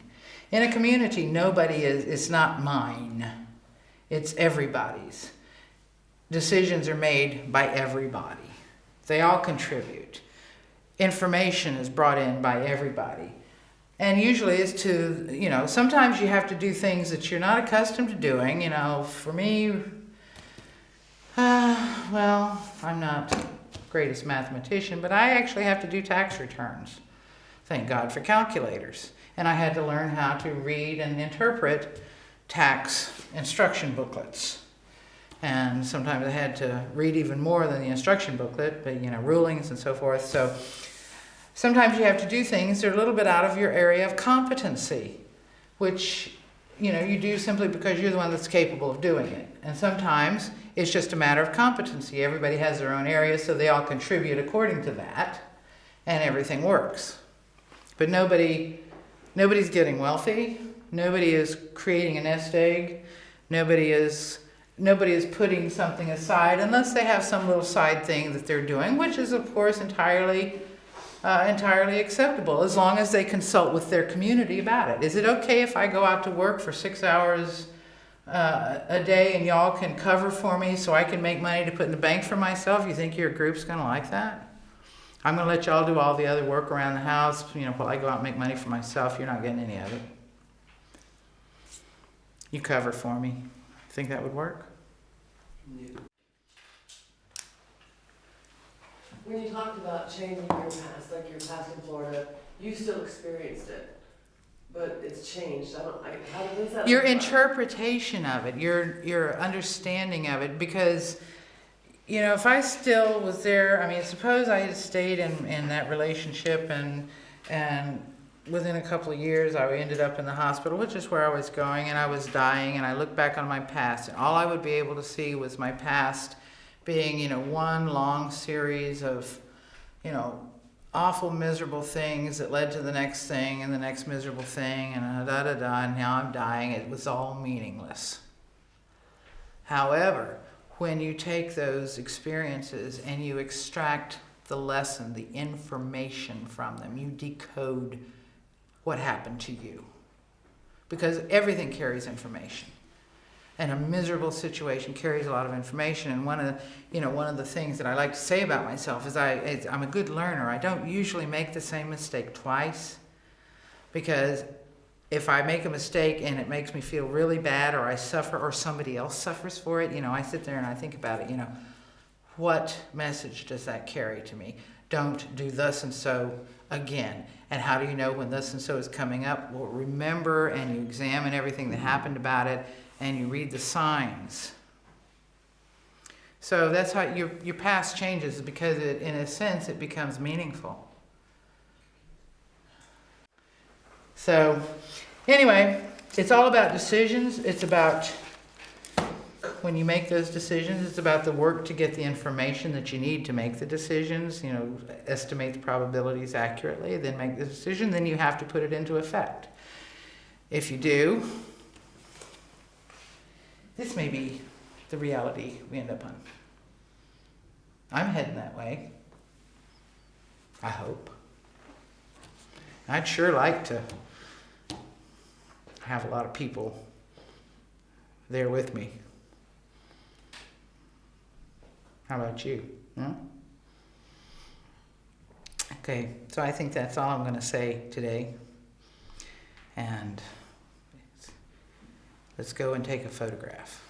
In a community, it's not mine, it's everybody's. Decisions are made by everybody. They all contribute. Information is brought in by everybody. And usually it's to, sometimes you have to do things that you're not accustomed to doing. For me, I'm not the greatest mathematician, but I actually have to do tax returns. Thank God for calculators. And I had to learn how to read and interpret tax instruction booklets. And sometimes I had to read even more than the instruction booklet, but rulings and so forth. So sometimes you have to do things that are a little bit out of your area of competency, which you do simply because you're the one that's capable of doing it. And sometimes it's just a matter of competency. Everybody has their own area, so they all contribute according to that, and everything works. But nobody's getting wealthy. Nobody is creating a nest egg. Nobody is putting something aside unless they have some little side thing that they're doing, which is, of course, entirely acceptable as long as they consult with their community about it. Is it okay if I go out to work for 6 hours a day and y'all can cover for me so I can make money to put in the bank for myself? You think your group's going to like that? I'm going to let y'all do all the other work around the house, while I go out and make money for myself. You're not getting any of it. You cover for me. Think that would work? Yeah. When you talked about changing your past, like your past in Florida, you still experienced it, but it's changed. How does that? Your interpretation of it, your understanding of it, because if I still was there, suppose I had stayed in that relationship and within a couple of years I ended up in the hospital, which is where I was going, and I was dying, and I looked back on my past, and all I would be able to see was my past being, one long series of, awful, miserable things that led to the next thing and the next miserable thing and and now I'm dying. It was all meaningless. However, when you take those experiences and you extract the lesson, the information from them, you decode what happened to you. Because everything carries information. And a miserable situation carries a lot of information. And one of the things that I like to say about myself is I'm a good learner. I don't usually make the same mistake twice, because if I make a mistake and it makes me feel really bad, or I suffer, or somebody else suffers for it, I sit there and I think about it, what message does that carry to me? Don't do thus and so again. And how do you know when thus and so is coming up? Well, remember, and you examine everything that happened about it, and you read the signs. So that's how your past changes, because in a sense it becomes meaningful. So anyway, it's all about decisions. It's about, when you make those decisions, it's about the work to get the information that you need to make the decisions, estimate the probabilities accurately, then make the decision, then you have to put it into effect. If you do, this may be the reality we end up on. I'm heading that way. I hope. I'd sure like to have a lot of people there with me. How about you? Hmm? Okay, so I think that's all I'm going to say today. And let's go and take a photograph.